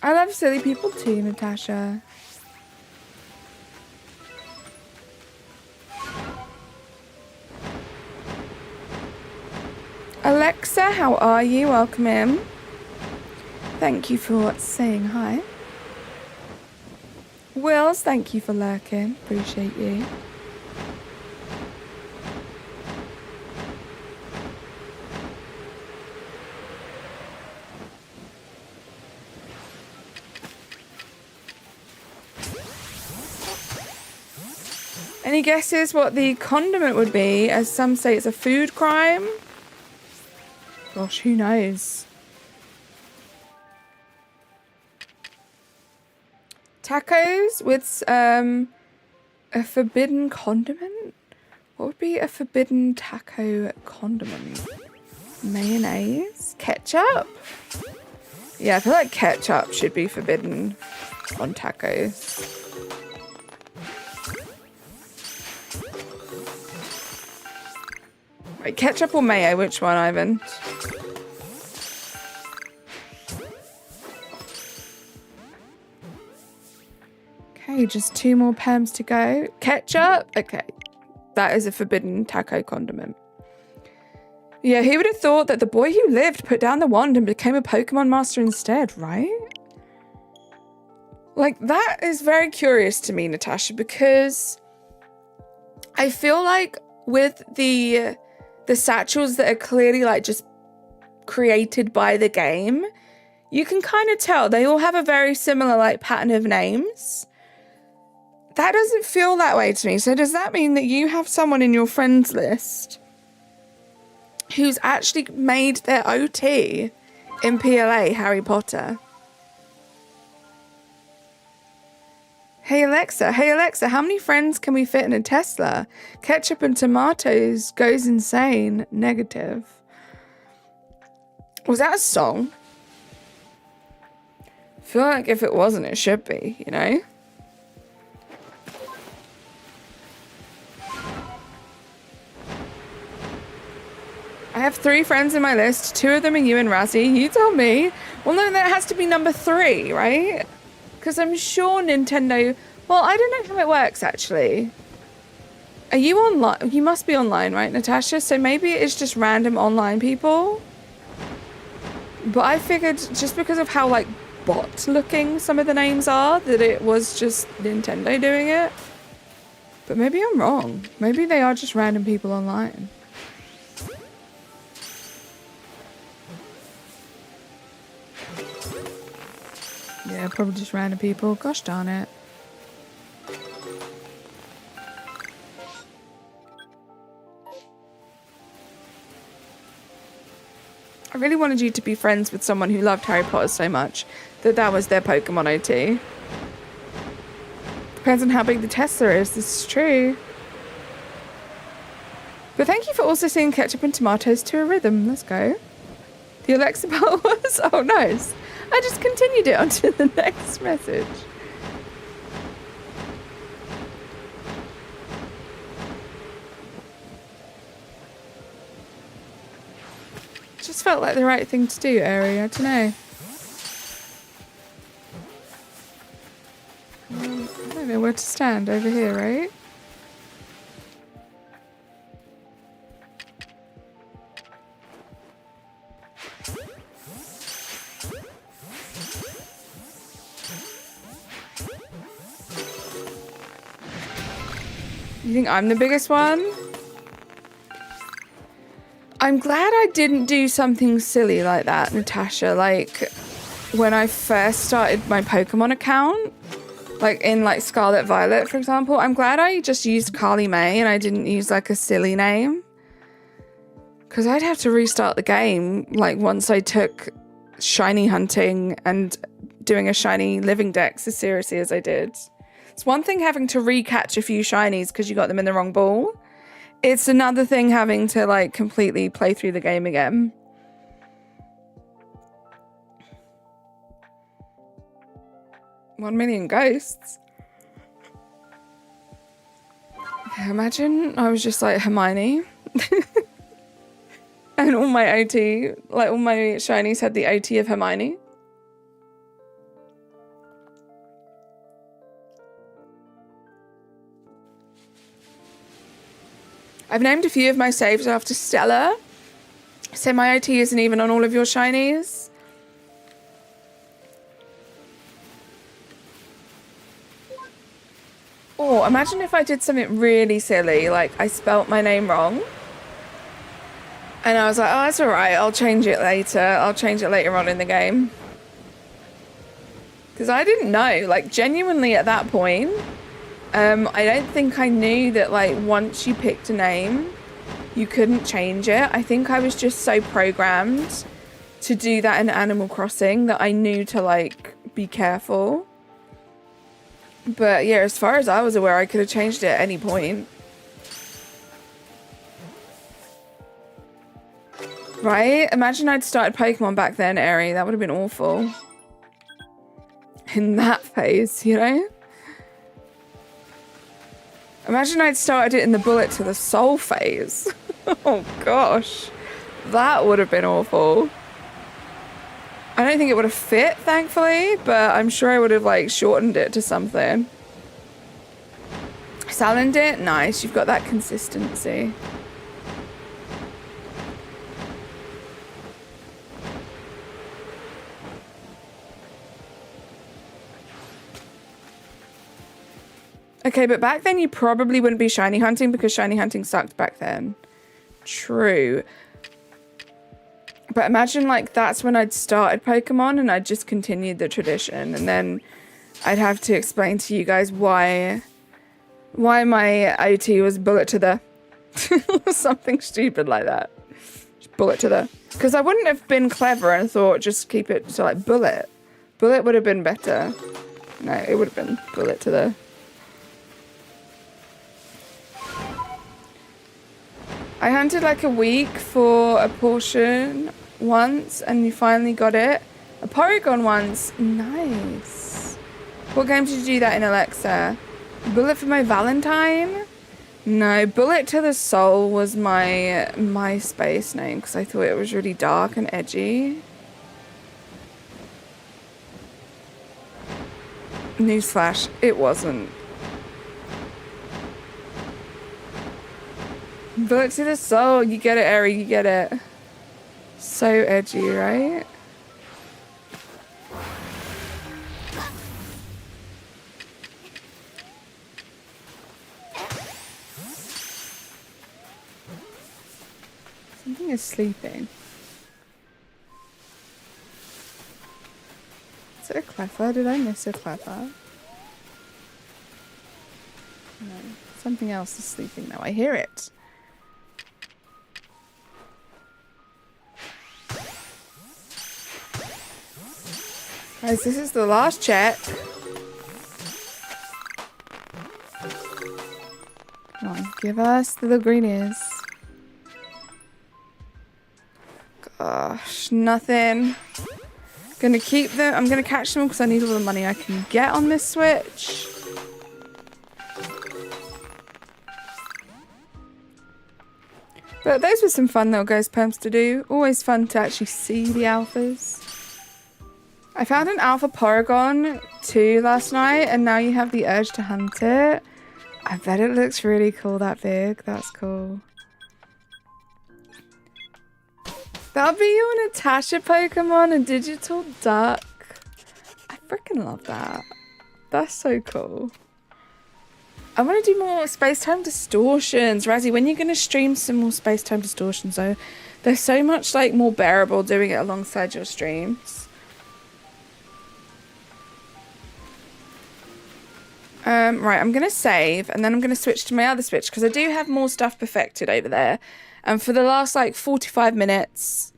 I love silly people too, Natasha. Alexa, how are you? Welcome in. Thank you for saying hi. Wills, thank you for lurking. Appreciate you. Any guesses what the condiment would be? As some say it's a food crime. Gosh, who knows? Tacos with a forbidden condiment? What would be a forbidden taco condiment? Mayonnaise? Ketchup? Yeah, I feel like ketchup should be forbidden on tacos. Right, ketchup or mayo? Which one, Ivan? Okay, just 2 more perms to go. Ketchup? Okay. That is a forbidden taco condiment. Yeah, who would have thought that the boy who lived put down the wand and became a Pokemon master instead, right? Like, that is very curious to me, Natasha, because I feel like with the satchels that are clearly like just created by the game, you can kind of tell they all have a very similar like pattern of names. That doesn't feel that way to me. So does that mean that you have someone in your friends list who's actually made their OT in PLA Harry Potter? Hey Alexa, how many friends can we fit in a Tesla? Ketchup and tomatoes goes insane. Negative. Was that a song? I feel like if it wasn't, it should be, you know? I have 3 friends in my list. 2 of them are you and Razzie. You tell me. Well, no, that has to be number 3, right? Because I'm sure Nintendo... Well, I don't know how it works, actually. Are you online? You must be online, right, Natasha? So maybe it's just random online people? But I figured just because of how, like, bot-looking some of the names are, that it was just Nintendo doing it. But maybe I'm wrong. Maybe they are just random people online. Yeah, probably just random people. Gosh darn it. I really wanted you to be friends with someone who loved Harry Potter so much that was their Pokemon OT. Depends on how big the Tesla is, this is true. But thank you for also singing Ketchup and Tomatoes to a rhythm. Let's go. The Alexa part was... Oh, nice. I just continued it onto the next message. Just felt like the right thing to do, Ari. I don't know. I don't know where to stand over here, right? You think I'm the biggest one? I'm glad I didn't do something silly like that, Natasha. Like, when I first started my Pokemon account, like in like Scarlet Violet, for example, I'm glad I just used Carly May and I didn't use like a silly name. Because I'd have to restart the game, like once I took shiny hunting and doing a shiny living dex as seriously as I did. It's one thing having to recatch a few shinies because you got them in the wrong ball. It's another thing having to like completely play through the game again. One million ghosts. Imagine I was just like Hermione. And all my OT, like all my shinies had the OT of Hermione. I've named a few of my saves after Stella. So my OT isn't even on all of your shinies. Oh, imagine if I did something really silly, like I spelt my name wrong. And I was like, oh, that's alright, I'll change it later. I'll change it later on in the game. Because I didn't know, like, genuinely at that point, I don't think I knew that, like, once you picked a name, you couldn't change it. I think I was just so programmed to do that in Animal Crossing that I knew to, like, be careful. But yeah, as far as I was aware, I could have changed it at any point. Right? Imagine I'd started Pokemon back then, Eri. That would have been awful. In that phase, you know? Imagine I'd started it in the bullet to the soul phase. Oh gosh. That would have been awful. I don't think it would have fit, thankfully, but I'm sure I would have, like, shortened it to something. Salandit it? Nice. You've got that consistency. Okay, but back then you probably wouldn't be shiny hunting because shiny hunting sucked back then. True. But imagine, like, that's when I'd started Pokemon and I'd just continued the tradition. And then I'd have to explain to you guys why my OT was bullet to the... something stupid like that. Just bullet to the... Because I wouldn't have been clever and thought just keep it to, like, bullet. Bullet would have been better. No, it would have been bullet to the... I hunted like a week for a portion once and you finally got it. A Porygon once. Nice. What game did you do that in, Alexa? Bullet for my Valentine? No, Bullet to the Soul was my MySpace name because I thought it was really dark and edgy. Newsflash, it wasn't. Bullet to the Soul, you get it, Eri, you get it. So edgy, right? Something is sleeping. Is it a clever? Did I miss a clever? No. Something else is sleeping now. I hear it. Guys, this is the last check. Come on, give us the greenies. Gosh, nothing. Gonna keep them. I'm gonna catch them because I need all the money I can get on this Switch. But those were some fun little ghost perms to do. Always fun to actually see the alphas. I found an alpha Porygon too last night and now you have the urge to hunt it. I bet it looks really cool that big. That's cool. That'll be your Natasha Pokemon, a digital duck. I freaking love that. That's so cool. I want to do more space-time distortions. Razzie, when are you going to stream some more space-time distortions though? They're so much like more bearable doing it alongside your streams. Right, I'm going to save and then I'm going to switch to my other Switch because I do have more stuff perfected over there. And for the last like 45 minutes,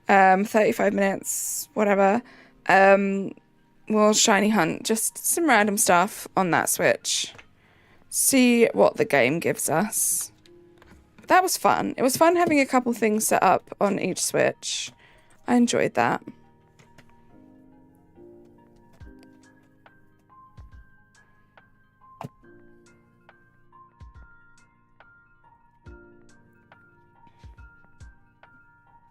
35 minutes, whatever, we'll shiny hunt just some random stuff on that Switch. See what the game gives us. That was fun. It was fun having a couple things set up on each Switch. I enjoyed that.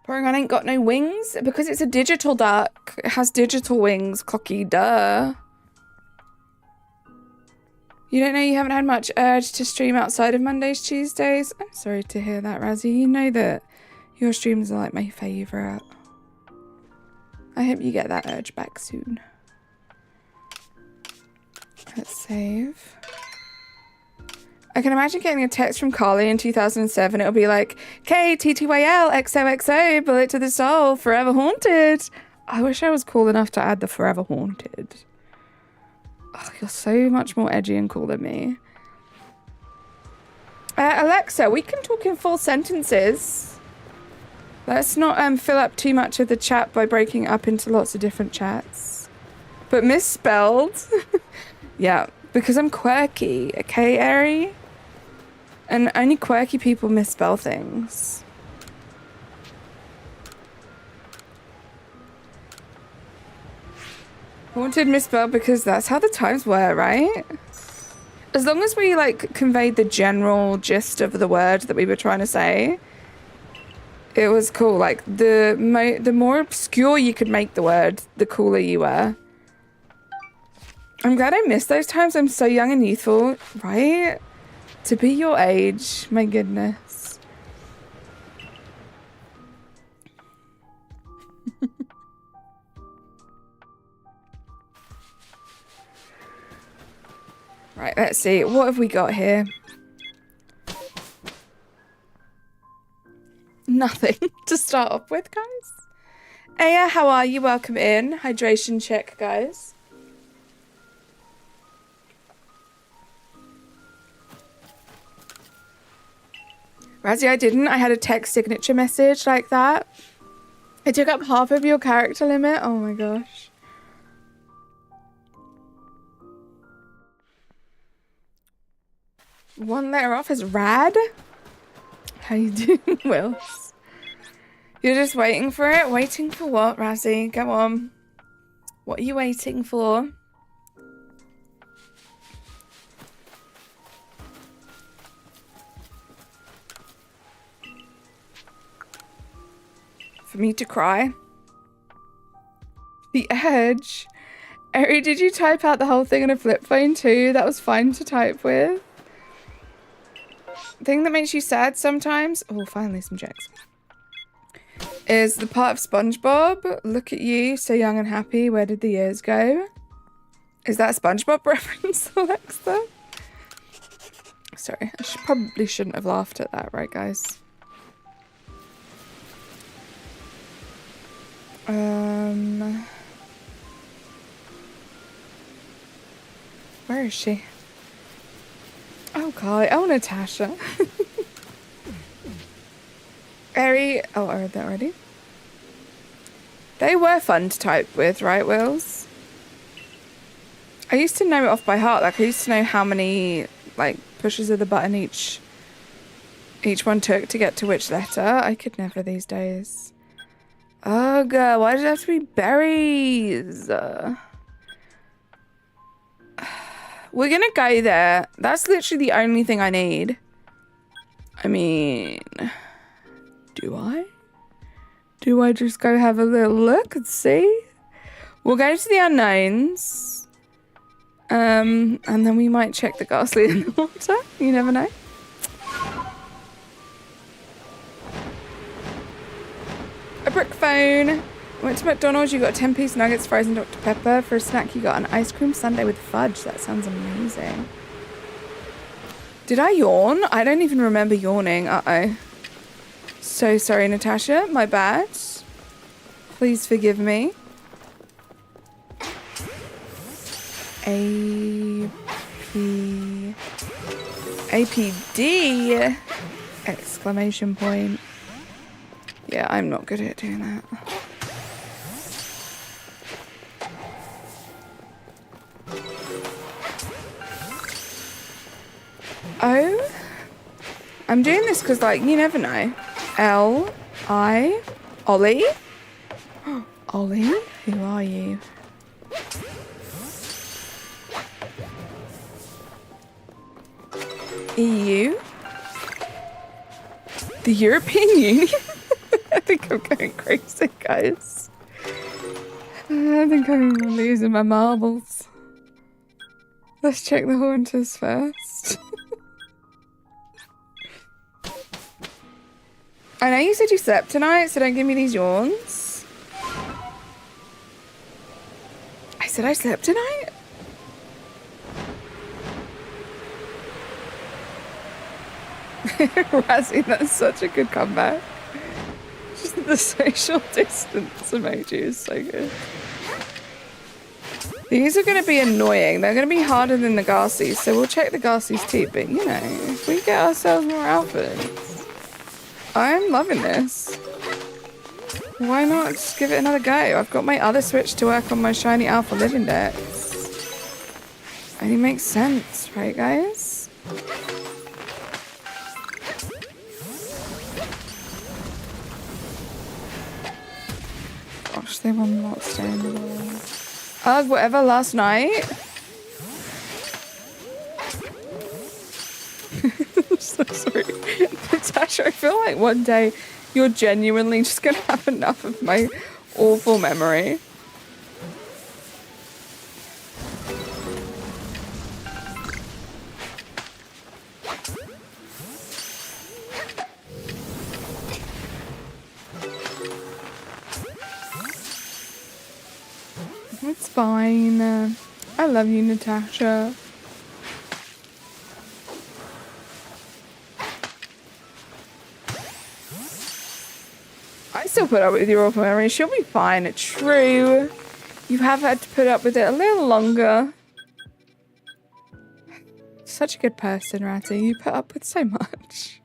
Porygon ain't got no wings because it's a digital duck. It has digital wings, cocky, duh. You don't know you haven't had much urge to stream outside of Mondays, Tuesdays? I'm sorry to hear that, Razzie. You know that your streams are like my favourite. I hope you get that urge back soon. Let's save. I can imagine getting a text from Carly in 2007. It'll be like, KTTYL XOXO, bullet to the soul, forever haunted. I wish I was cool enough to add the forever haunted. Oh, you're so much more edgy and cool than me. Alexa, we can talk in full sentences. Let's not fill up too much of the chat by breaking it up into lots of different chats. But misspelled. Yeah, because I'm quirky, okay, Eri? And only quirky people misspell things. Haunted misspelled because that's how the times were, right? As long as we, like, conveyed the general gist of the word that we were trying to say, it was cool. Like, the more obscure you could make the word, the cooler you were. I'm glad I missed those times. I'm so young and youthful, right? To be your age, my goodness. Right, let's see. What have we got here? Nothing to start off with, guys. Aya, how are you? Welcome in. Hydration check, guys. Razzie, I didn't. I had a text signature message like that. It took up half of your character limit. Oh my gosh. One letter off is rad. How you doing, Wills? You're just waiting for it? Waiting for what, Razzie? Go on. What are you waiting for? For me to cry? The Edge? Eri, did you type out the whole thing on a flip phone too? That was fine to type with. Thing that makes you sad sometimes, oh, finally some checks, is the part of SpongeBob. Look at you, so young and happy. Where did the years go? Is that a SpongeBob reference, Alexa? Sorry, I probably shouldn't have laughed at that, right, guys? Where is she? Oh, Carly. Oh, Natasha. Eri. Oh, I read that already. They were fun to type with, right, Wills? I used to know it off by heart. Like, I used to know how many, like, pushes of the button each one took to get to which letter. I could never these days. Ugh, why does it have to be berries? We're gonna go there. That's literally the only thing I need. I mean, do I? Do I just go have a little look and see? We'll go to the unknowns. And then we might check the ghastly in the water. You never know. A brick phone. Went to McDonald's, you got 10-piece nuggets, fries and Dr. Pepper. For a snack, you got an ice cream sundae with fudge. That sounds amazing. Did I yawn? I don't even remember yawning. Uh-oh. So sorry, Natasha. My bad. Please forgive me. APD! Exclamation point. Yeah, I'm not good at doing that. Oh, I'm doing this because, like, you never know. L-I, Ollie? Ollie? Who are you? EU? The European Union? I think I'm going crazy, guys. I think I'm losing my marbles. Let's check the haunters first. I know you said you slept tonight, so don't give me these yawns. I said I slept tonight? Razzie, that's such a good comeback. Just the social distance emoji is so good. These are going to be annoying. They're going to be harder than the Garcias, so we'll check the Garcias too. But, you know, if we get ourselves more outfits, I'm loving this. Why not just give it another go? I've got my other Switch to work on my shiny alpha living decks. Only makes sense, right, guys? Gosh, they will not stay in the wall. Whatever, last night. I'm so sorry. Natasha, I feel like one day you're genuinely just gonna have enough of my awful memory. It's fine. I love you, Natasha. I still put up with your awful memory. She'll be fine. True. You have had to put up with it a little longer. Such a good person, Ratty. You put up with so much.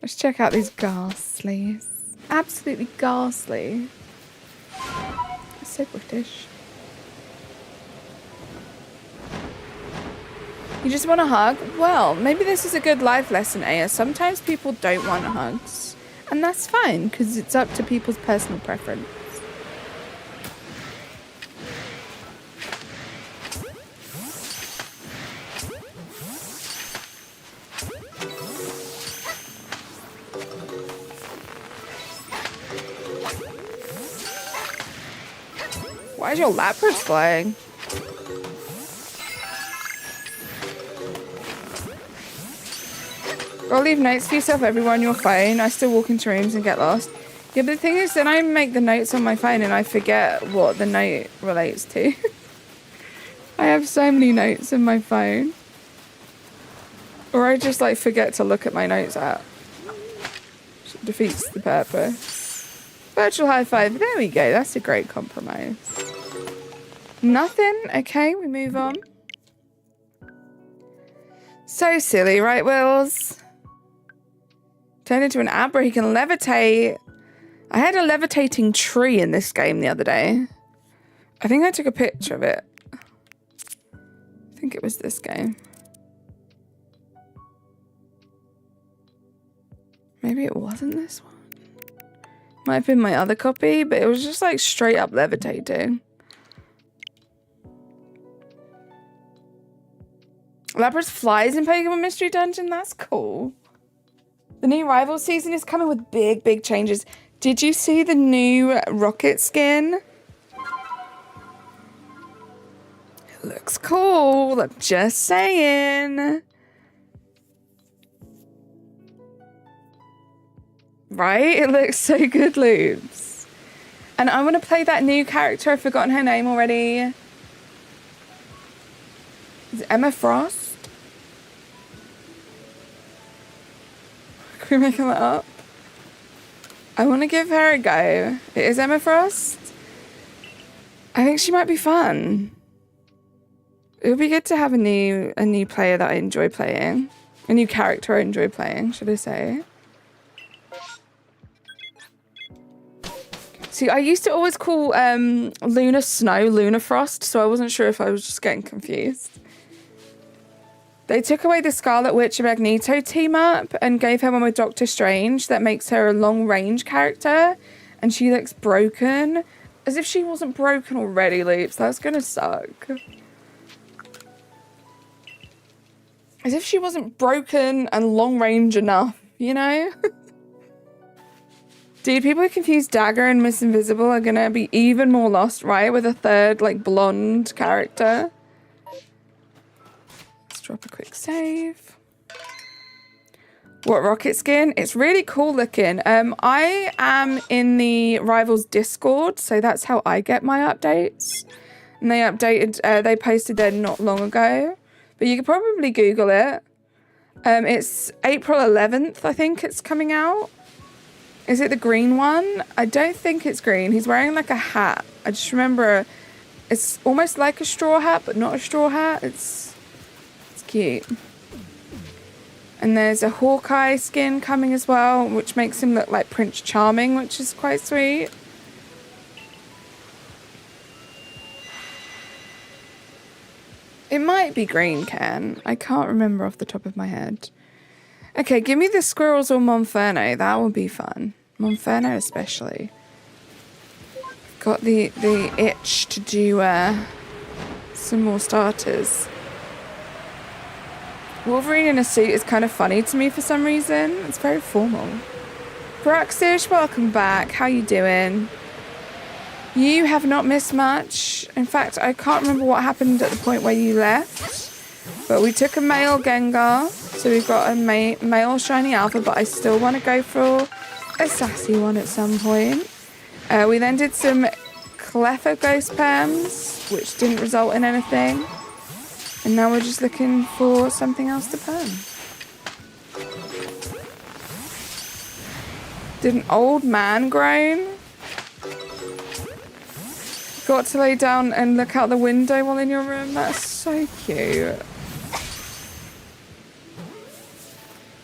Let's check out these ghastlies. Absolutely ghastly. So British. You just want a hug? Well, maybe this is a good life lesson, Aya. Sometimes people don't want hugs. And that's fine, because it's up to people's personal preference. Why is your Lapras flying? Or leave notes for yourself everywhere on your phone. I still walk into rooms and get lost. Yeah, but the thing is, then I make the notes on my phone and I forget what the note relates to. I have so many notes in my phone. Or I just like forget to look at my notes app. Which defeats the purpose. Virtual high five. There we go. That's a great compromise. Nothing. Okay, we move on. So silly, right, Wills? Turned into an app where he can levitate. I had a levitating tree in this game the other day. I think I took a picture of it. I think it was this game. Maybe it wasn't this one. Might have been my other copy, but it was just like straight up levitating. Lapras flies in Pokemon Mystery Dungeon? That's cool. The new rival season is coming with big, big changes. Did you see the new rocket skin? It looks cool. I'm just saying. Right? It looks so good, Loops. And I want to play that new character. I've forgotten her name already. Is it Emma Frost? Are we making that up? I want to give her a go. It is Emma Frost. I think she might be fun. It would be good to have a new player that I enjoy playing. A new character I enjoy playing, should I say. See, I used to always call Luna Snow Luna Frost, so I wasn't sure if I was just getting confused. They took away the Scarlet Witch and Magneto team up and gave her one with Doctor Strange that makes her a long range character, and she looks broken. As if she wasn't broken already, Leaps. That's gonna suck. As if she wasn't broken and long range enough, you know? Dude, people who confuse Dagger and Miss Invisible are gonna be even more lost, right? With a third, like, blonde character. Let's drop a quick save. What rocket skin? It's really cool looking. I am in the Rivals Discord, so that's how I get my updates. And they updated, they posted there not long ago. But you could probably Google it. It's April 11th, I think it's coming out. Is it the green one? I don't think it's green. He's wearing like a hat. I just remember it's almost like a straw hat, but not a straw hat. It's cute. And there's a Hawkeye skin coming as well, which makes him look like Prince Charming, which is quite sweet. It might be green, Ken. I can't remember off the top of my head. Okay, give me the squirrels or Monferno. That would be fun. Monferno especially. Got the itch to do some more starters. Wolverine in a suit is kind of funny to me for some reason. It's very formal. Braxish, welcome back. How you doing? You have not missed much. In fact, I can't remember what happened at the point where you left. But we took a male Gengar. So we've got a male shiny alpha, but I still want to go for a sassy one at some point. We then did some Cleffa Ghost Perms, which didn't result in anything. And now we're just looking for something else to perm. Did an old man groan? Got to lay down and look out the window while in your room? That's so cute.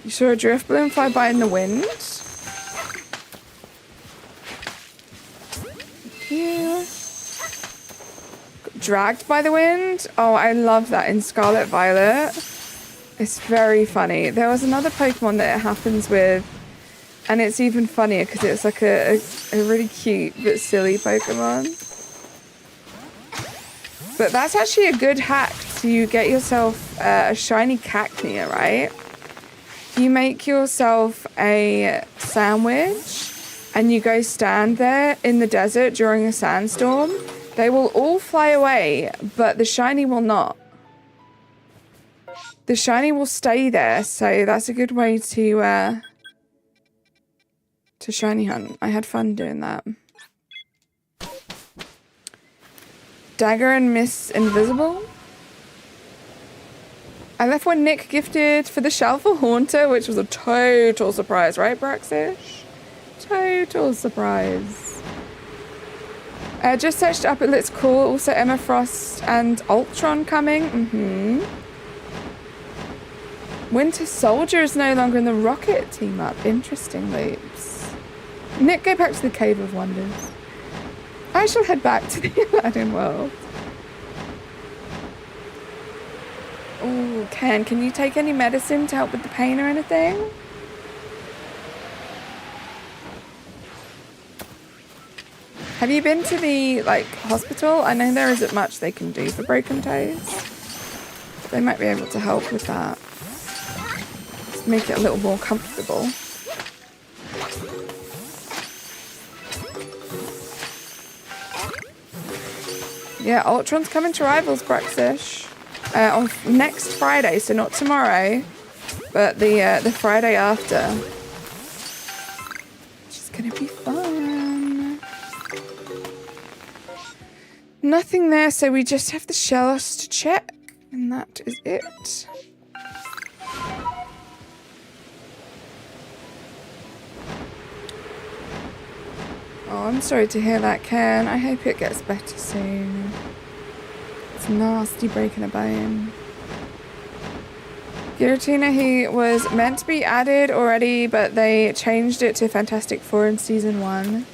You saw a drift balloon fly by in the wind? Yeah. Got dragged by the wind? Oh, I love that in Scarlet Violet. It's very funny. There was another Pokemon that it happens with, and it's even funnier because it's like a really cute but silly Pokemon. But that's actually a good hack to get yourself a shiny Cacnea, right? You make yourself a sandwich and you go stand there in the desert during a sandstorm. They will all fly away, but the shiny will not. The shiny will stay there, so that's a good way to shiny hunt. I had fun doing that. Dagger and Miss Invisible. I left one Nick gifted for the Shalful Haunter, which was a total surprise, right, Braxish? Total surprise. Just searched up, it looks cool. Also Emma Frost and Ultron coming. Winter Soldier is no longer in the Rocket team up. Interesting, Loops. Nick, go back to the Cave of Wonders. I shall head back to the Aladdin world. Oh, Ken, can you take any medicine to help with the pain or anything? Have you been to the, hospital? I know there isn't much they can do for broken toes. They might be able to help with that. Just make it a little more comfortable. Yeah, Ultron's coming to Rivals, Braxish. On next Friday, so not tomorrow, but the Friday after. Which is gonna be fun. Nothing there, so we just have the shells to check, and that is it. Oh, I'm sorry to hear that, Ken. I hope it gets better soon. It's nasty breaking a bone. Giratina, he was meant to be added already, but they changed it to Fantastic Four in Season 1.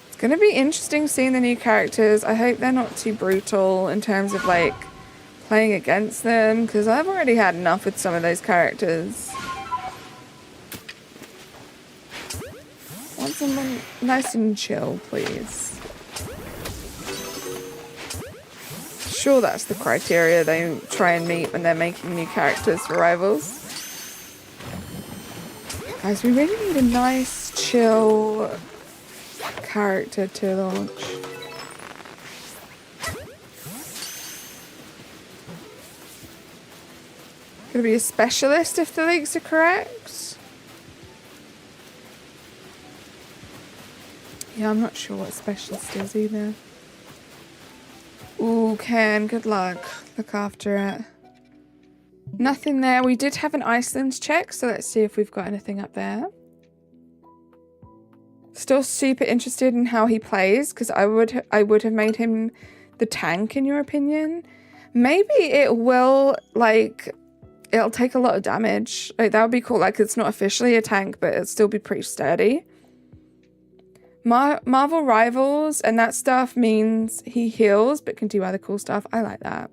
It's going to be interesting seeing the new characters. I hope they're not too brutal in terms of, playing against them, because I've already had enough with some of those characters. Want someone nice and chill, please. Sure, that's the criteria they try and meet when they're making new characters for Rivals. Guys, we really need a nice, chill character to launch. Gonna be a specialist if the leaks are correct. Yeah, I'm not sure what specialist is either. Ooh, Ken, good luck. Look after it. Nothing there. We did have an Iceland check, so let's see if we've got anything up there. Still super interested in how he plays, because I would have made him the tank, in your opinion. Maybe it will, like, it'll take a lot of damage. Like, that would be cool. Like, it's not officially a tank, but it'll still be pretty sturdy. Marvel Rivals and that stuff means he heals, but can do other cool stuff. I like that.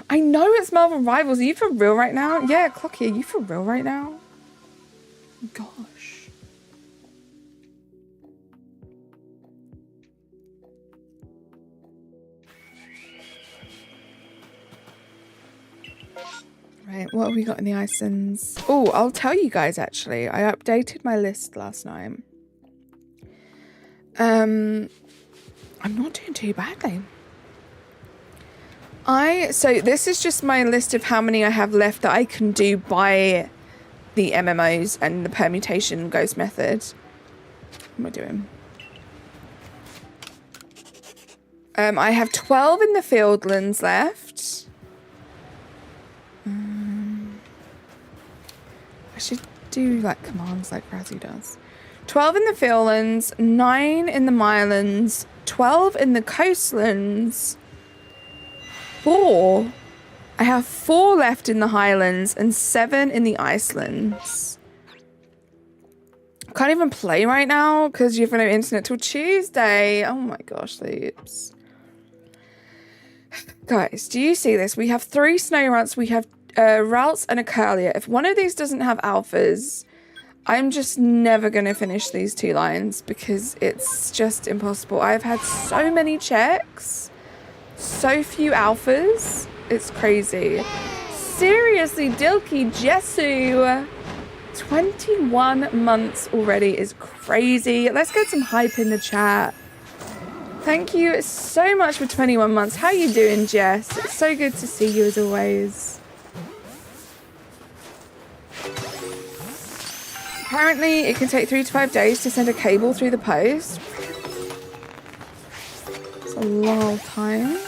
I know it's Marvel Rivals. Are you for real right now? Yeah, Clocky, are you for real right now? Gosh. Right, what have we got in the Icelands? Oh, I'll tell you guys actually. I updated my list last night. I'm not doing too badly. So this is just my list of how many I have left that I can do by the MMOs and the permutation ghost method. What am I doing? I have 12 in the Fieldlands left. I should do like commands like Razzie does. 12 in the Fieldlands, 9 in the Mylands, 12 in the Coastlands, 4. I have 4 left in the Highlands and 7 in the Icelands. I can't even play right now because you have no internet till Tuesday. Oh my gosh, Loops. Guys, do you see this? We have 3 snow ruts, we have routes and a curlier. If one of these doesn't have alphas, I'm just never going to finish these 2 lines because it's just impossible. I've had so many checks, so few alphas. It's crazy. Seriously, Dilky Jessu. 21 months already is crazy. Let's get some hype in the chat. Thank you so much for 21 months. How you doing, Jess? It's so good to see you as always. Apparently, it can take 3 to 5 days to send a cable through the post. It's a long time.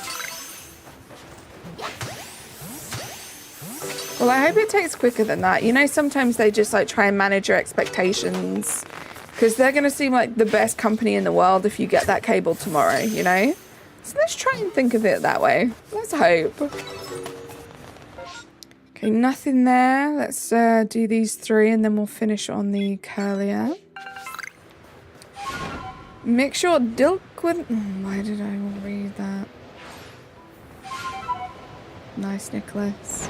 Well, I hope it takes quicker than that. You know, sometimes they just like try and manage your expectations because they're going to seem like the best company in the world if you get that cable tomorrow, you know? So let's try and think of it that way. Let's hope. Okay, nothing there. Let's do these 3 and then we'll finish on the curlier. Make sure Dilkwin... why did I read that? Nice, Nicholas.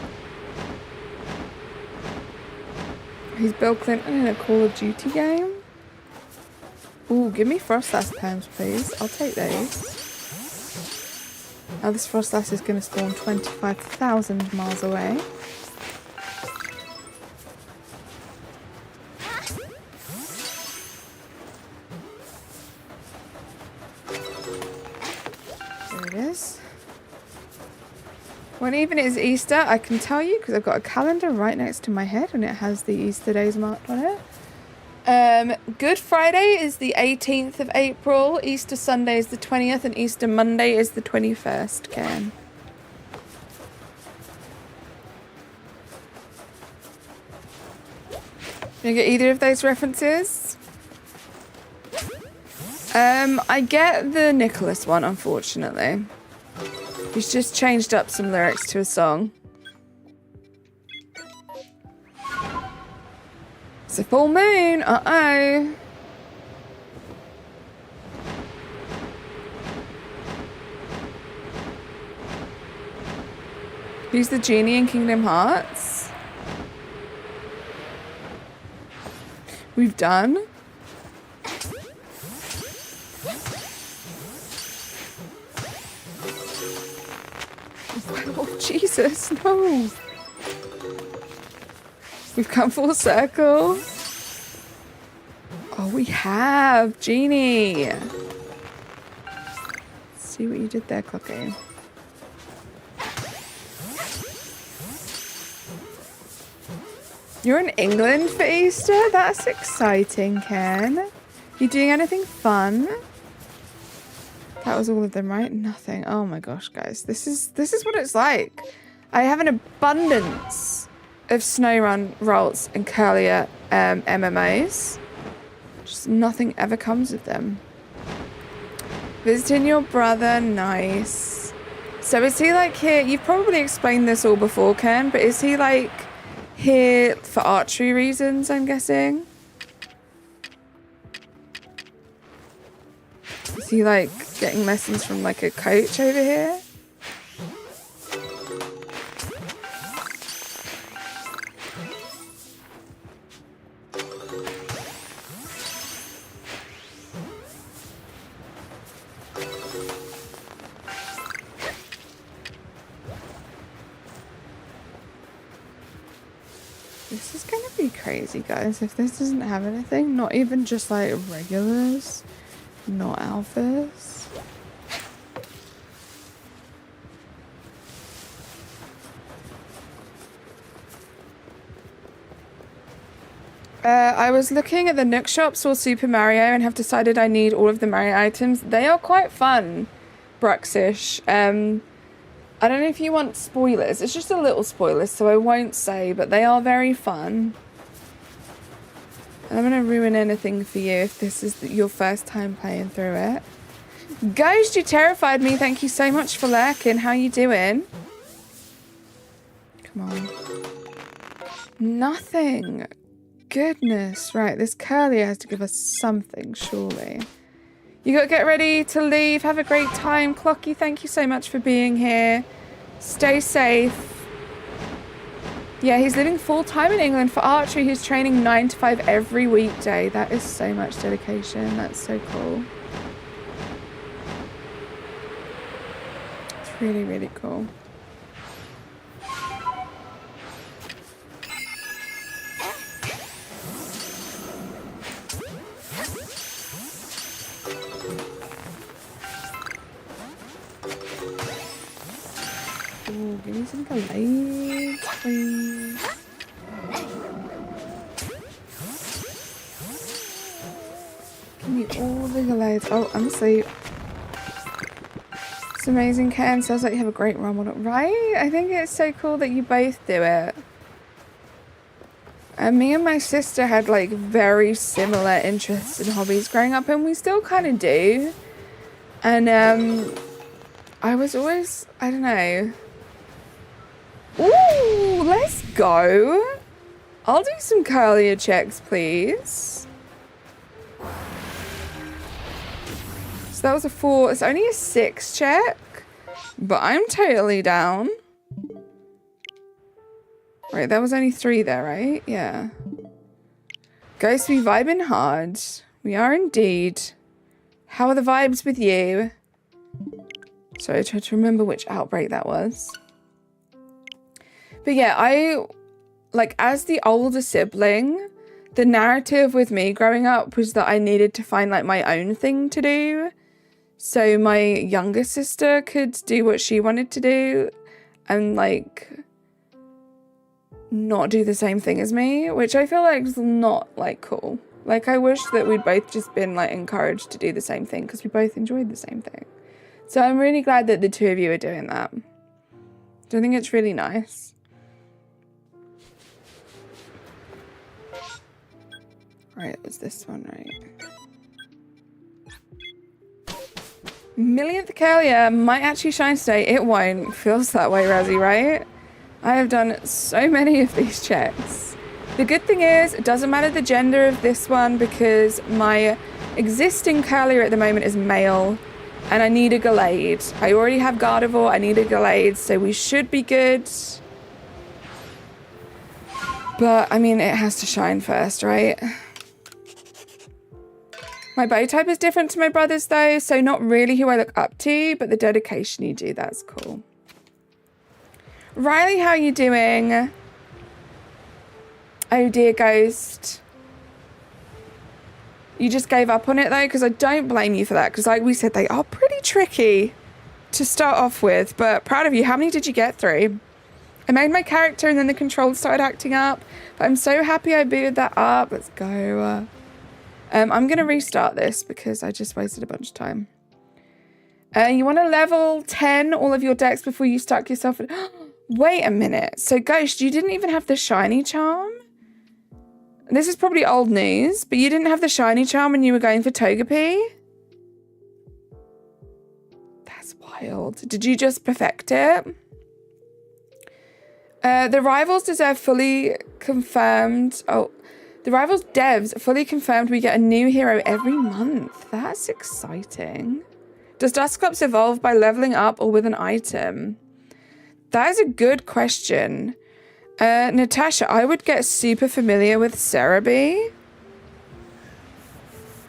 He's Bill Clinton in a Call of Duty game. Ooh, give me Frostlass perms, please. I'll take those. Now this Frostlass is going to spawn 25,000 miles away. There it is. When even it is Easter, I can tell you because I've got a calendar right next to my head and it has the Easter days marked on it. Good Friday is the 18th of April, Easter Sunday is the 20th, and Easter Monday is the 21st, Ken. You get either of those references? I get the Nicholas one, unfortunately. He's just changed up some lyrics to a song. It's a full moon. Uh-oh. Who's the genie in Kingdom Hearts? We've done. Oh, Jesus, no. We've come full circle. Oh, we have. Genie. Let's see what you did there, Cookie. You're in England for Easter? That's exciting, Ken. You doing anything fun? That was all of them, right? Nothing. Oh my gosh, guys. This is what it's like. I have an abundance of snow run rolls and curlier MMOs. Just nothing ever comes of them. Visiting your brother, nice. So is he like here? You've probably explained this all before, Ken, but is he like here for archery reasons, I'm guessing? Is he like getting lessons from like a coach over here? This is gonna be crazy, guys, if this doesn't have anything. Not even just like regulars, not alphas. I was looking at the Nook shops for Super Mario and have decided I need all of the Mario items. They are quite fun, Bruxish. I don't know if you want spoilers. It's just a little spoiler, so I won't say, but they are very fun. I don't want to ruin anything for you if this is your first time playing through it. Ghost, you terrified me. Thank you so much for lurking. How you doing? Come on. Nothing. Goodness. Right, this curly has to give us something, surely. You got to get ready to leave. Have a great time. Clocky, thank you so much for being here. Stay safe. Yeah, he's living full-time in England for archery. He's training 9 to 5 every weekday. That is so much dedication. That's so cool. It's really, really cool. Ooh, give me some gallades, please. Give me all the gallades. Oh, I'm asleep. It's amazing, Ken. Sounds like you have a great run on it, right? I think it's so cool that you both do it. And me and my sister had like very similar interests and hobbies growing up, and we still kind of do. And I was always, I don't know. Ooh, let's go. I'll do some curlier checks, please. So that was a 4. It's only a 6 check, but I'm totally down. Right, that was only 3 there, right? Yeah. Ghost, we vibing hard. We are indeed. How are the vibes with you? Sorry, I tried to remember which outbreak that was. But yeah, like, as the older sibling, the narrative with me growing up was that I needed to find, like, my own thing to do. So my younger sister could do what she wanted to do and, like, not do the same thing as me, which I feel like is not, like, cool. Like, I wish that we'd both just been, like, encouraged to do the same thing because we both enjoyed the same thing. So I'm really glad that the two of you are doing that. I think it's really nice. Right, it was this one, right? Millionth Kalia might actually shine today. It won't. Feels that way, Razzie, right? I have done so many of these checks. The good thing is, it doesn't matter the gender of this one because my existing Kalia at the moment is male and I need a Gallade. I already have Gardevoir, I need a Gallade, so we should be good. But, I mean, it has to shine first, right? My bow type is different to my brother's though, so not really who I look up to, but the dedication you do, that's cool. Riley, how are you doing? Oh dear, Ghost. You just gave up on it though, because I don't blame you for that, because like we said, they are pretty tricky to start off with, but proud of you. How many did you get through? I made my character and then the controls started acting up, but I'm so happy I booted that up. Let's go. I'm going to restart this because I just wasted a bunch of time. You want to level 10 all of your decks before you stuck yourself in... Wait a minute. So, Ghost, you didn't even have the shiny charm? This is probably old news, but you didn't have the shiny charm when you were going for Togepi? That's wild. Did you just perfect it? The rivals deserve fully confirmed... Oh, the rivals devs fully confirmed we get a new hero every month. That's exciting. Does Dusclops evolve by leveling up or with an item? That is a good question. Natasha, I would get super familiar with Cerebi.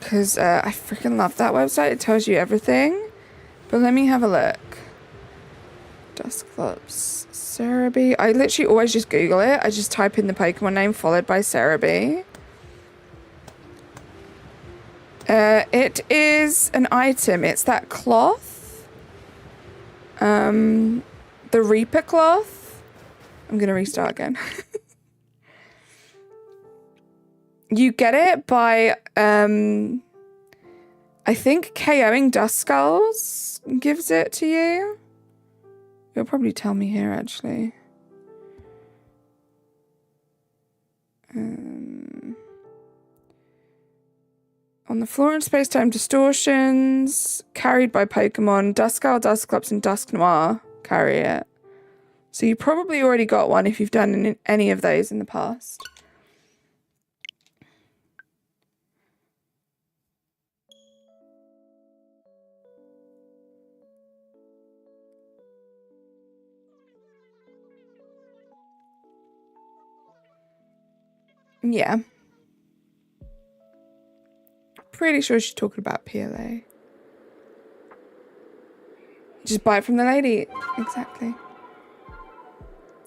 Because I freaking love that website. It tells you everything. But let me have a look. Dusclops, Cerebi. I literally always just Google it. I just type in the Pokemon name followed by Cerebi. It is an item. It's that cloth. The Reaper cloth. I'm going to restart again. You get it by, I think KOing Duskulls gives it to you. You'll probably tell me here, actually. On the floor in space-time distortions, carried by Pokemon, Duskull, Dusclops, and Dusknoir carry it. So you probably already got one if you've done any of those in the past. Yeah. Pretty sure she's talking about PLA. Just buy it from the lady. Exactly.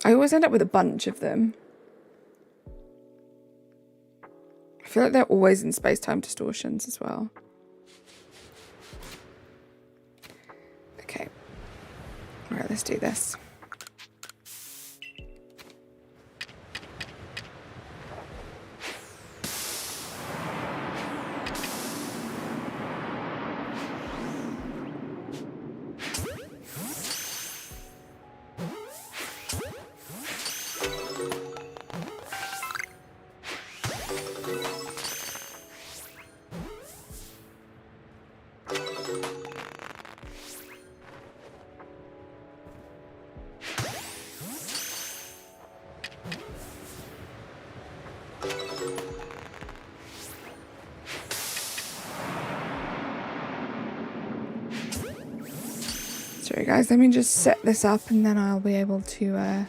I always end up with a bunch of them. I feel like they're always in space-time distortions as well. Okay. All right, let's do this. Sorry guys, let me just set this up and then I'll be able to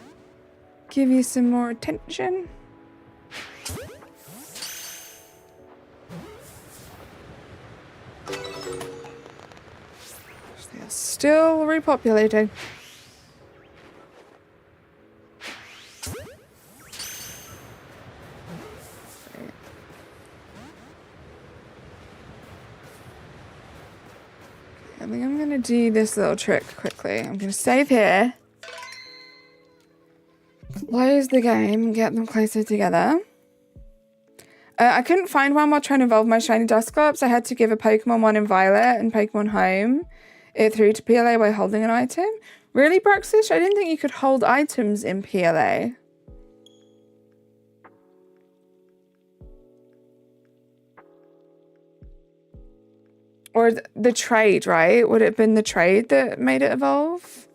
give you some more attention. They are still repopulating. I think I'm going to do this little trick quickly. I'm going to save here. Close the game. Get them closer together. I couldn't find one while trying to evolve my shiny Dusclops. I had to give a Pokemon one in Violet and Pokemon Home it through to PLA by holding an item. Really, Bruxish? I didn't think you could hold items in PLA. Or the trade, right? Would it have been the trade that made it evolve?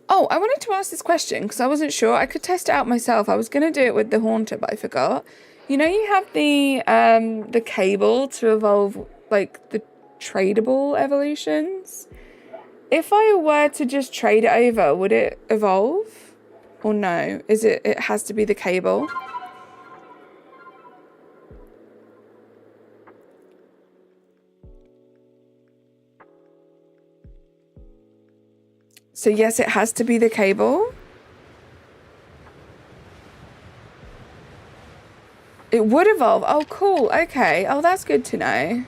Oh, I wanted to ask this question because I wasn't sure. I could test it out myself. I was going to do it with the Haunter, but I forgot. You know, you have the cable to evolve, like, the tradable evolutions. If I were to just trade it over, would it evolve? Or no? It has to be the cable? So yes, it has to be the cable. It would evolve. Oh, cool. Okay. Oh, that's good to know.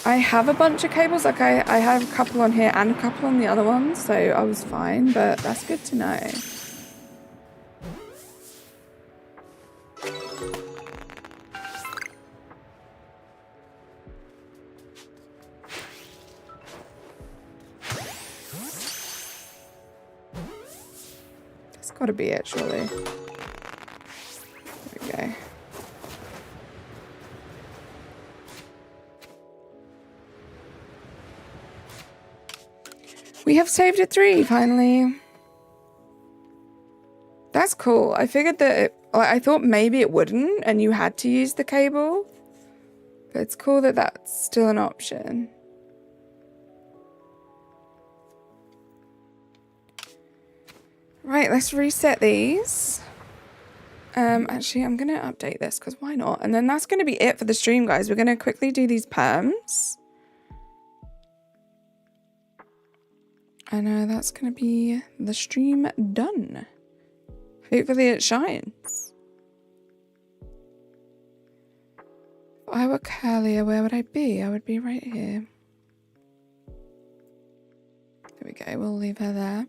I have a bunch of cables. Like I have a couple on here and a couple on the other one. So I was fine, but that's good to know. gotta be it, surely. There we go. We have saved at 3, finally. That's cool. I figured that I thought maybe it wouldn't and you had to use the cable. But it's cool that that's still an option. Right, let's reset these. Actually, I'm going to update this because why not? And then that's going to be it for the stream, guys. We're going to quickly do these perms. And that's going to be the stream done. Hopefully it shines. If I were curlier, where would I be? I would be right here. There we go. We'll leave her there.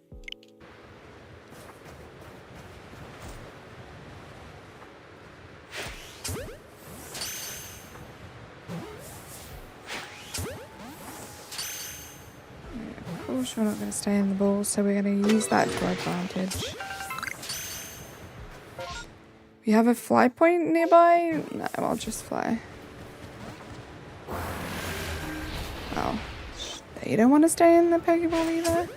Of course, we're not going to stay in the ball, so we're going to use that to our advantage. We have a fly point nearby? No, I'll just fly. Oh, they don't want to stay in the Pokeball either.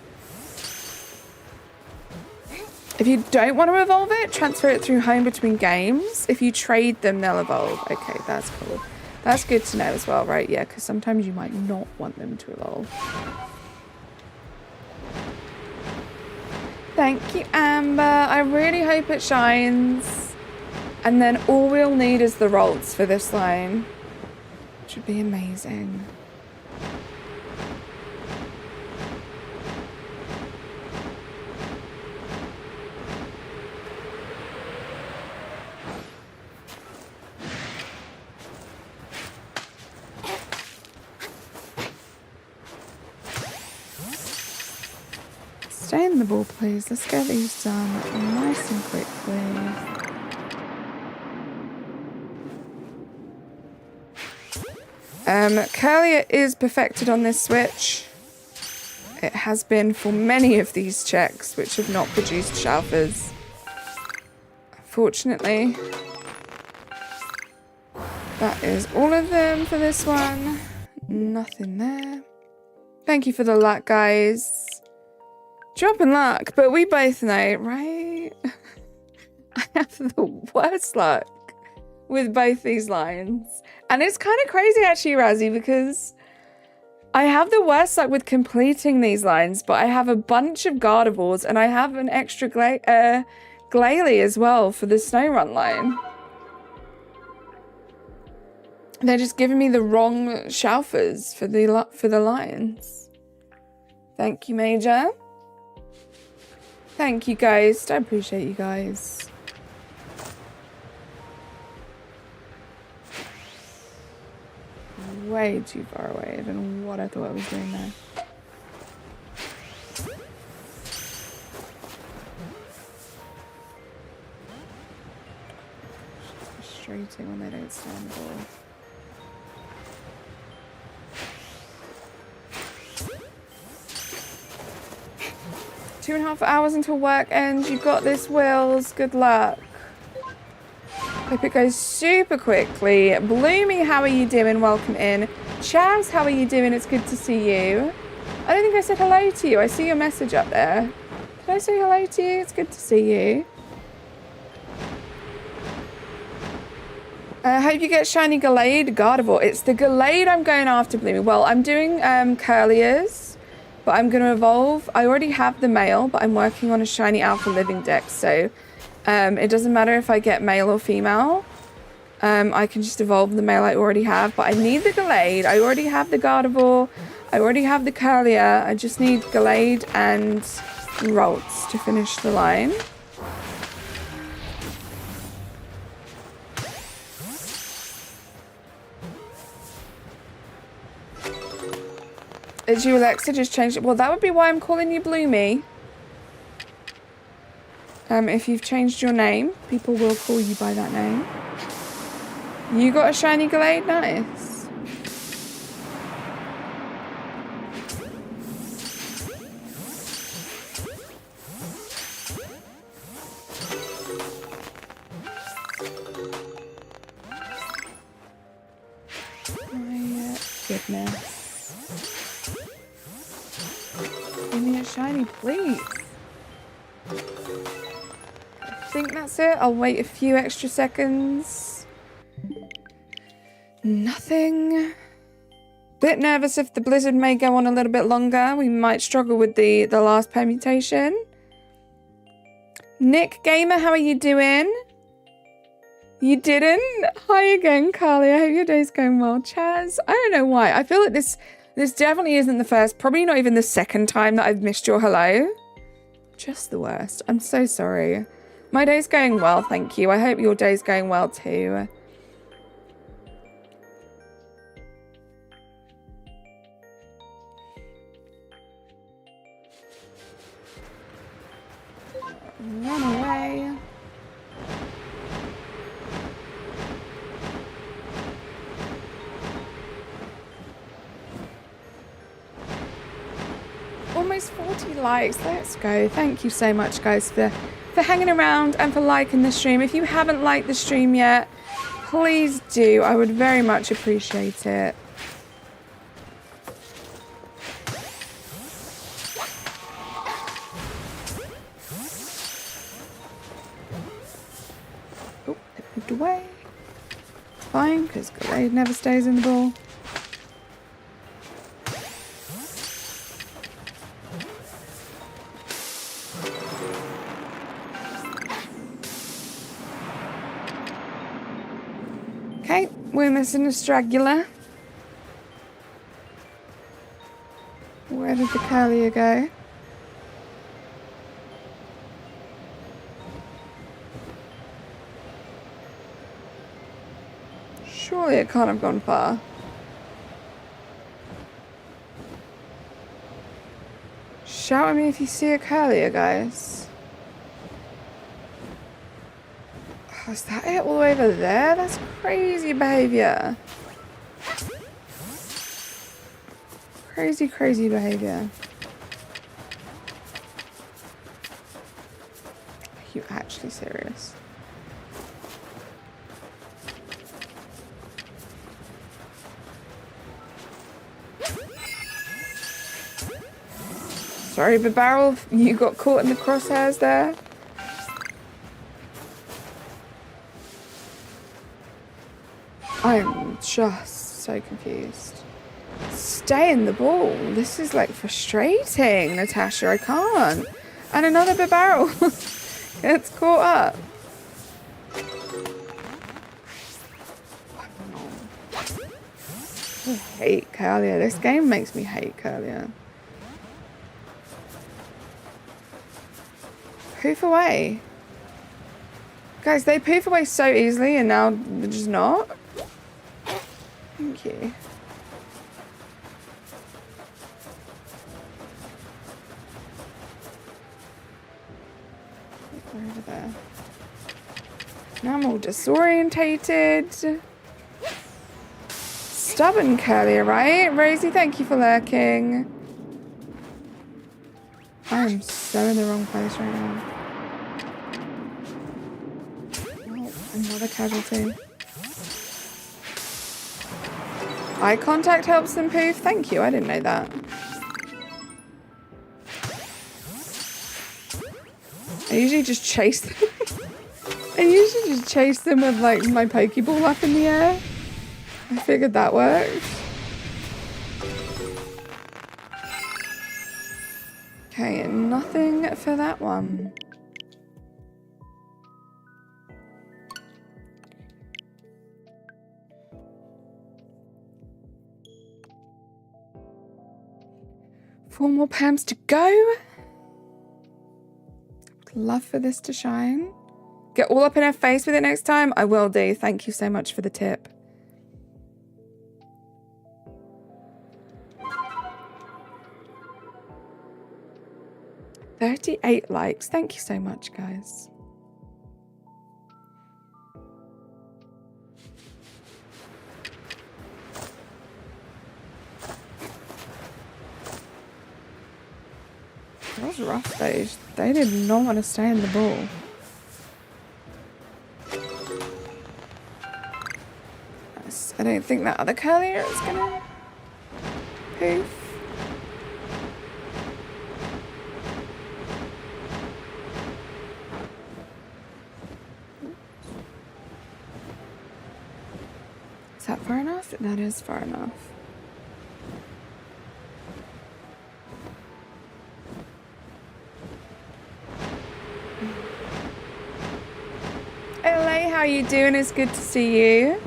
If you don't want to evolve it, transfer it through home between games. If you trade them, they'll evolve. Okay, that's cool. That's good to know as well, right? Yeah, because sometimes you might not want them to evolve. Thank you, Amber. I really hope it shines. And then all we'll need is the rolls for this line. Which would be amazing. Stay in the ball, please. Let's get these done nice and quickly. Curlier is perfected on this switch. It has been for many of these checks, which have not produced Shalfers. Unfortunately. That is all of them for this one. Nothing there. Thank you for the luck, guys. Drop in luck, but we both know, right? I have the worst luck with both these lines. And it's kind of crazy actually, Razzie, because I have the worst luck with completing these lines, but I have a bunch of Gardevoirs and I have an extra Glalie as well for the Snow Run line. They're just giving me the wrong Shalfers for the lines. Thank you, Major. Thank you, guys. I appreciate you guys. Way too far away. I don't know what I thought I was doing there. It's frustrating when they don't stand the ball. Two and a half hours until work ends. You've got this, Wills. Good luck. Hope it goes super quickly. Bloomy, how are you doing? Welcome in. Chaz, how are you doing? It's good to see you. I don't think I said hello to you. I see your message up there. Did I say hello to you? It's good to see you. I hope you get shiny Gallade Gardevoir. It's the Gallade I'm going after, Bloomy. Well, I'm doing Curliers, but I'm going to evolve. I already have the male, but I'm working on a shiny Alpha Living Dex, so it doesn't matter if I get male or female. I can just evolve the male I already have, but I need the Gallade. I already have the Gardevoir. I already have the Curlier. I just need Gallade and Ralts to finish the line. Is you Alexa just changed it? Well, that would be why I'm calling you Bloomy. If you've changed your name, people will call you by that name. You got a shiny Gallade? Nice. goodness. Give me a shiny, please. I think that's it. I'll wait a few extra seconds. Nothing. Bit nervous if the blizzard may go on a little bit longer. We might struggle with the last permutation. Nick Gamer, how are you doing? You didn't? Hi again, Carly. I hope your day's going well. Chaz, I don't know why. I feel like this definitely isn't the first, probably not even the second time that I've missed your hello. Just the worst. I'm so sorry. My day's going well, thank you. I hope your day's going well too. Run away. Almost 40 likes. Let's go. Thank you so much, guys, for hanging around and for liking the stream. If you haven't liked the stream yet, please do. I would very much appreciate it. Oh, it moved away. It's fine, because Glade never stays in the ball. Okay, we're missing a straggler. Where did the Curlier go? Surely it can't have gone far. Shout at me if you see a Curlier, guys. Oh, is that it all the way over there? That's crazy behavior. Crazy, crazy behavior. Are you actually serious? Sorry, but Barrel, you got caught in the crosshairs there. I'm just so confused. Stay in the ball. This is like frustrating, Natasha. I can't. And another Barrel gets caught up. I hate Curlier. This game makes me hate Curlier. Poof away. Guys, they poof away so easily and now they're just not. Thank you. Over there. Now I'm all disorientated. Stubborn Curlier, right? Rosie, thank you for lurking. I am so in the wrong place right now. Oh, another casualty. Eye contact helps them poof. Thank you. I didn't know that. I usually just chase them. I usually just chase them with like my Pokeball up in the air. I figured that worked. Okay, nothing for that one. Four more Pams to go. Would love for this to shine. Get all up in her face with it next time. I will do. Thank you so much for the tip. $38 likes. Thank you so much, guys. That was rough though. They did not want to stay in the ball. I don't think that other Curlier is gonna poof. Is that far enough? That is far enough. LA, how you doing? It's good to see you.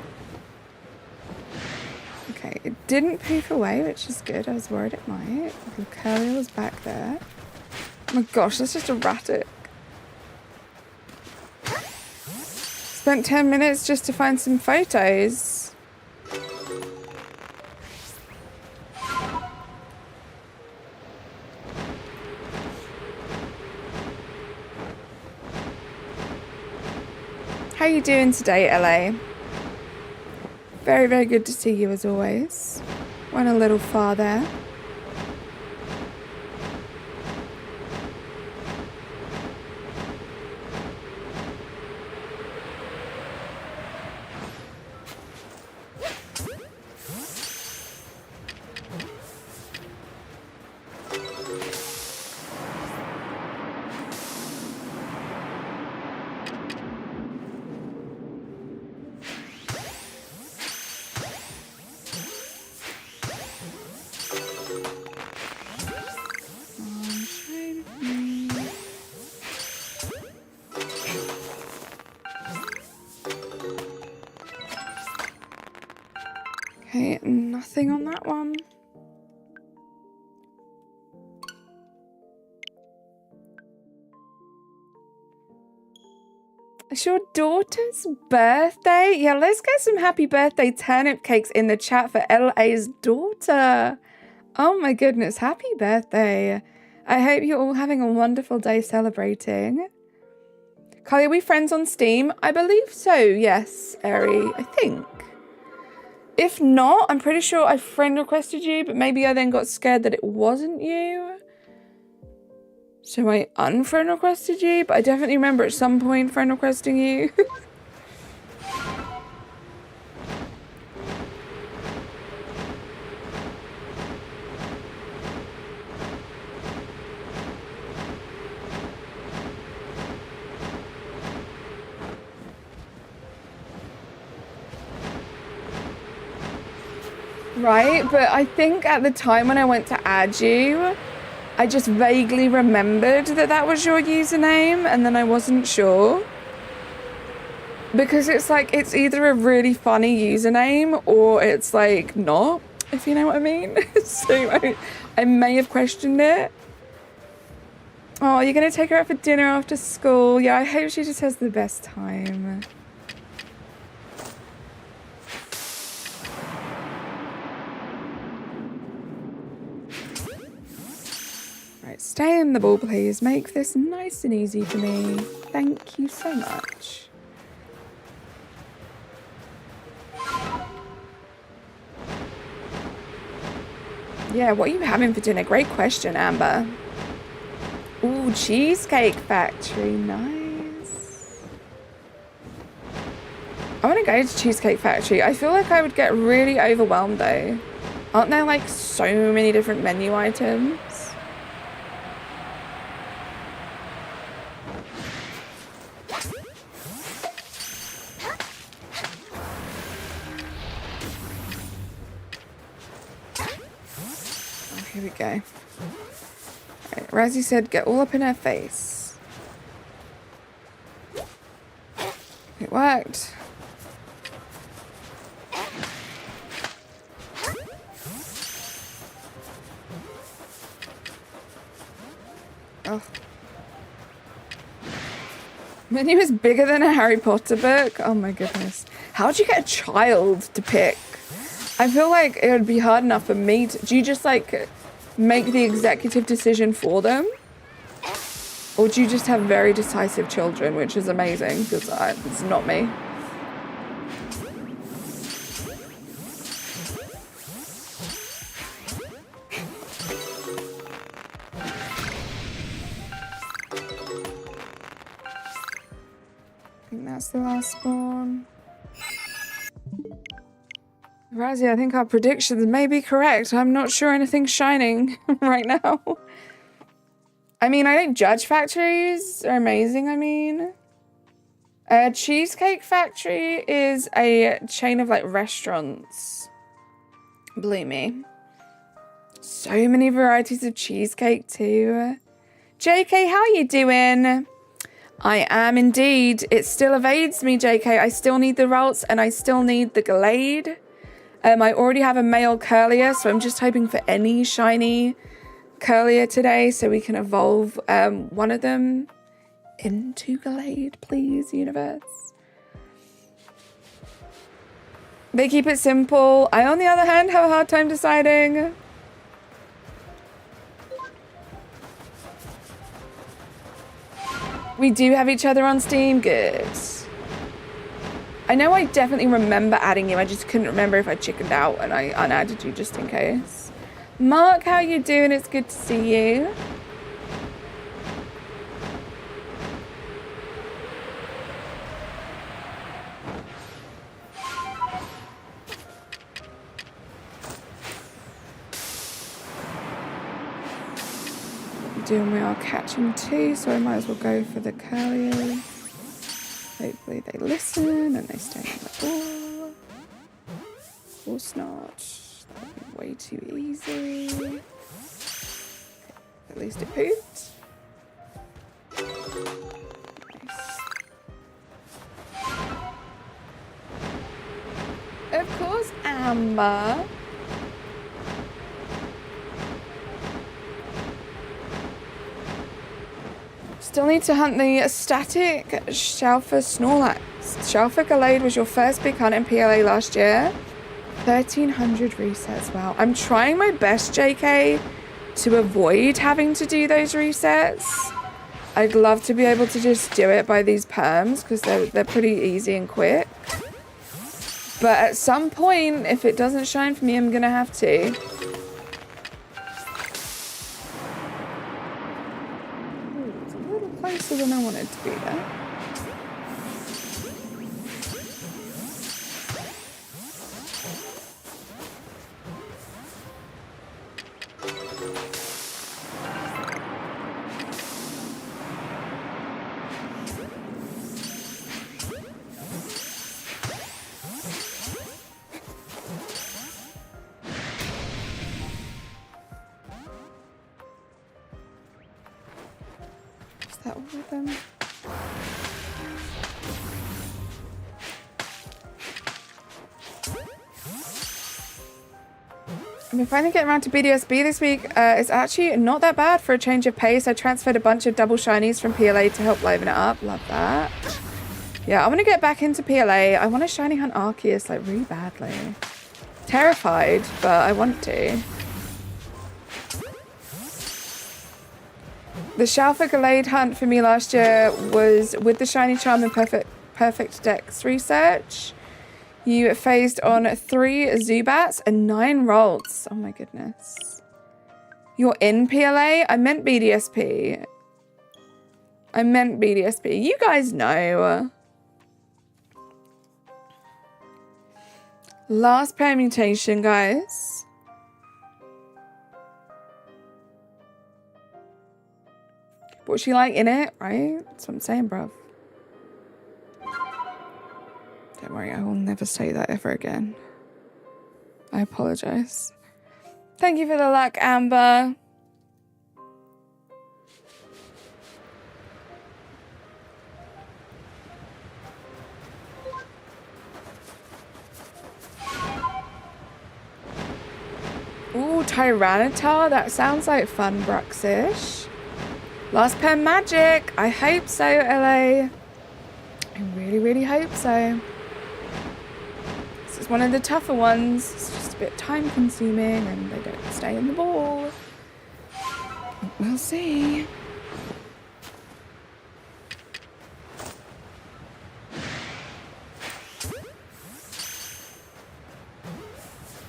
Okay, it didn't poof away, which is good. I was worried it might. The curly was back there. Oh my gosh, that's just erratic. Spent 10 minutes just to find some photos. How you doing today, LA? Very, very good to see you as always. Went a little far there. Okay, nothing on that one. It's your daughter's birthday? Yeah, let's get some happy birthday turnip cakes in the chat for LA's daughter. Oh my goodness, happy birthday. I hope you're all having a wonderful day celebrating. Carly, are we friends on Steam? I believe so, yes, Eri, I think. If not, I'm pretty sure I friend requested you, but maybe I then got scared that it wasn't you. So I unfriend requested you, but I definitely remember at some point friend requesting you. Right, but I think at the time when I went to add you, I just vaguely remembered that that was your username, and then I wasn't sure. Because it's like, it's either a really funny username, or it's like, not, if you know what I mean. So I may have questioned it. Oh, you're gonna take her out for dinner after school. Yeah, I hope she just has the best time. Right, stay in the ball, please. Make this nice and easy for me. Thank you so much. Yeah, what are you having for dinner? Great question, Amber. Ooh, Cheesecake Factory. Nice. I want to go to Cheesecake Factory. I feel like I would get really overwhelmed, though. Aren't there, like, so many different menu items? Here we go. Right, Razzie said, get all up in her face. It worked. Oh. Menu is bigger than a Harry Potter book. Oh my goodness. How'd you get a child to pick? I feel like it would be hard enough for me to... Do you just, like, make the executive decision for them? Or do you just have very decisive children, which is amazing, because it's not me. I think that's the last spawn. Razzie, I think our predictions may be correct. I'm not sure anything's shining right now. I mean, I think Judge Factories are amazing, I mean. Cheesecake Factory is a chain of, like, restaurants. Believe me. So many varieties of cheesecake, too. JK, how are you doing? I am indeed. It still evades me, JK. I still need the Ralts and I still need the Glade. I already have a male Curlier, so I'm just hoping for any shiny Curlier today so we can evolve one of them into Glade, please, universe. They keep it simple. I, on the other hand, have a hard time deciding. We do have each other on Steam. Good. I know I definitely remember adding you. I just couldn't remember if I chickened out and I unadded you just in case. Mark, how you doing? It's good to see you. We are catching two, so I might as well go for the Curliers. Hopefully they listen and they stay on the ball. Of course not. That would be way too easy. At least it pooped. Nice. Of course, Amber. Still need to hunt the static Shalfa Snorlax. Shalfa Glade was your first big hunt in PLA last year. 1,300 resets, wow. I'm trying my best, JK, to avoid having to do those resets. I'd love to be able to just do it by these perms because they're pretty easy and quick. But at some point, if it doesn't shine for me, I'm gonna have to. Closer than I wanted to be there. That all of them? I'm finally getting around to BDSB this week. It's actually not that bad for a change of pace. I transferred a bunch of double shinies from PLA to help liven it up. Love that. Yeah, I want to get back into PLA. I want to shiny hunt Arceus like really badly. Terrified, but I want to. The Shalfa Glade hunt for me last year was with the Shiny Charm and Perfect Dex research. You phased on 3 Zubats and 9 Ralts. Oh my goodness. You're in PLA? I meant BDSP. I meant BDSP. You guys know. Last permutation, guys. What she like in it, right? That's what I'm saying, bruv. Don't worry, I will never say that ever again. I apologize. Thank you for the luck, Amber. Ooh, Tyranitar. That sounds like fun, Bruxish. Last pen magic. I hope so, LA. I really, really hope so. This is one of the tougher ones. It's just a bit time consuming and they don't stay in the ball. We'll see.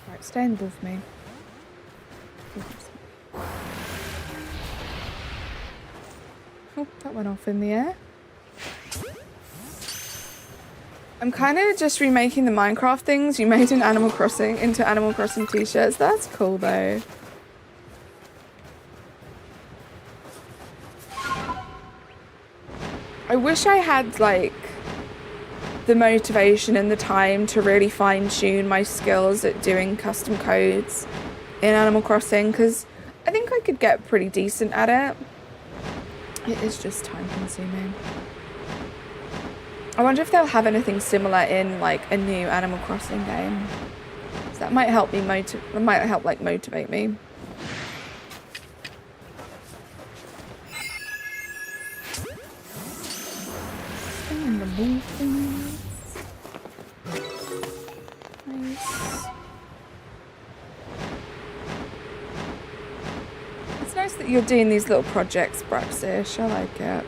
Right, stay in the ball for me. Oh, that went off in the air. I'm kind of just remaking the Minecraft things you made in Animal Crossing into Animal Crossing t-shirts. That's cool though. I wish I had like the motivation and the time to really fine-tune my skills at doing custom codes in Animal Crossing, because I think I could get pretty decent at it. It is just time consuming. I wonder if they'll have anything similar in like a new Animal Crossing game. So that might help me motivate me. And the blue things. Nice. It's nice that you're doing these little projects, Braxish. I like it.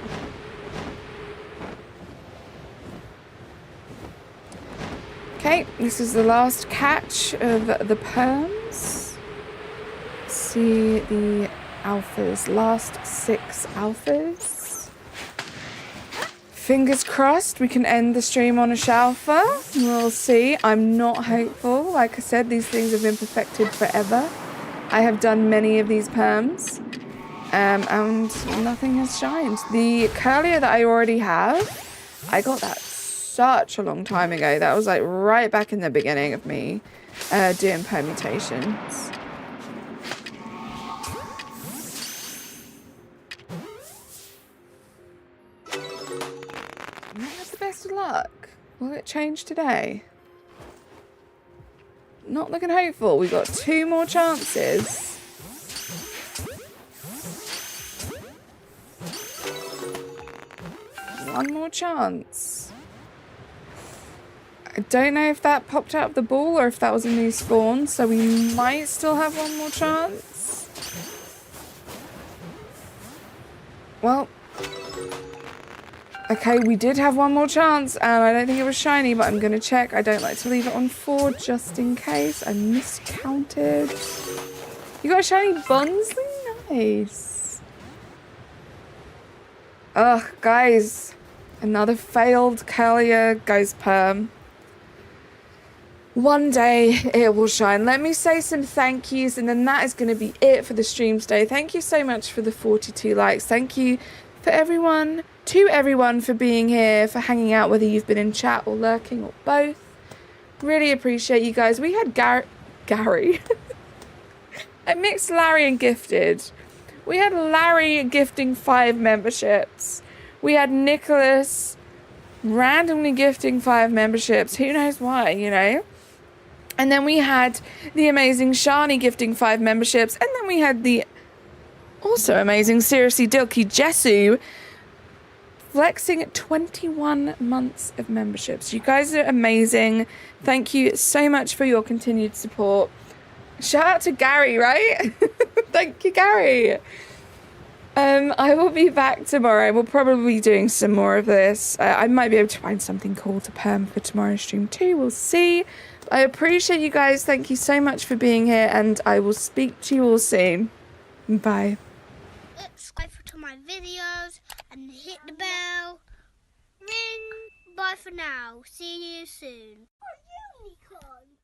Okay, this is the last catch of the perms. Let's see the alphas. Last 6 alphas. Fingers crossed we can end the stream on a shalfa. We'll see. I'm not hopeful. Like I said, these things have been perfected forever. I have done many of these perms. And nothing has shined. The curlier that I already have, I got that such a long time ago. That was like right back in the beginning of me doing permutations. Not the best of luck. Will it change today? Not looking hopeful. We've got 2 more chances. One more chance. I don't know if that popped out of the ball or if that was a new spawn, so we might still have one more chance. Well, okay, we did have one more chance, and I don't think it was shiny, but I'm going to check. I don't like to leave it on 4 just in case. I miscounted. You got a shiny Bunsley? Nice. Ugh, guys. Another failed Curlier Ghost Perm. One day it will shine. Let me say some thank yous, and then that is going to be it for the stream today. Thank you so much for the 42 likes. Thank you for everyone, to everyone for being here, for hanging out, whether you've been in chat or lurking or both. Really appreciate you guys. We had Gary. I mixed Larry and Gifted. We had Larry gifting 5 memberships. We had Nicholas randomly gifting 5 memberships. Who knows why, you know? And then we had the amazing Shani gifting 5 memberships. And then we had the also amazing Seriously Dilky Jessu flexing 21 months of memberships. You guys are amazing. Thank you so much for your continued support. Shout out to Gary, right? Thank you, Gary. I will be back tomorrow. We'll probably be doing some more of this. I might be able to find something cool to perm for tomorrow's stream too. We'll see. I appreciate you guys. Thank you so much for being here, and I will speak to you all soon. Bye. Subscribe to my videos and hit the bell. Ring. Bye for now. See you soon. Oh, unicorn.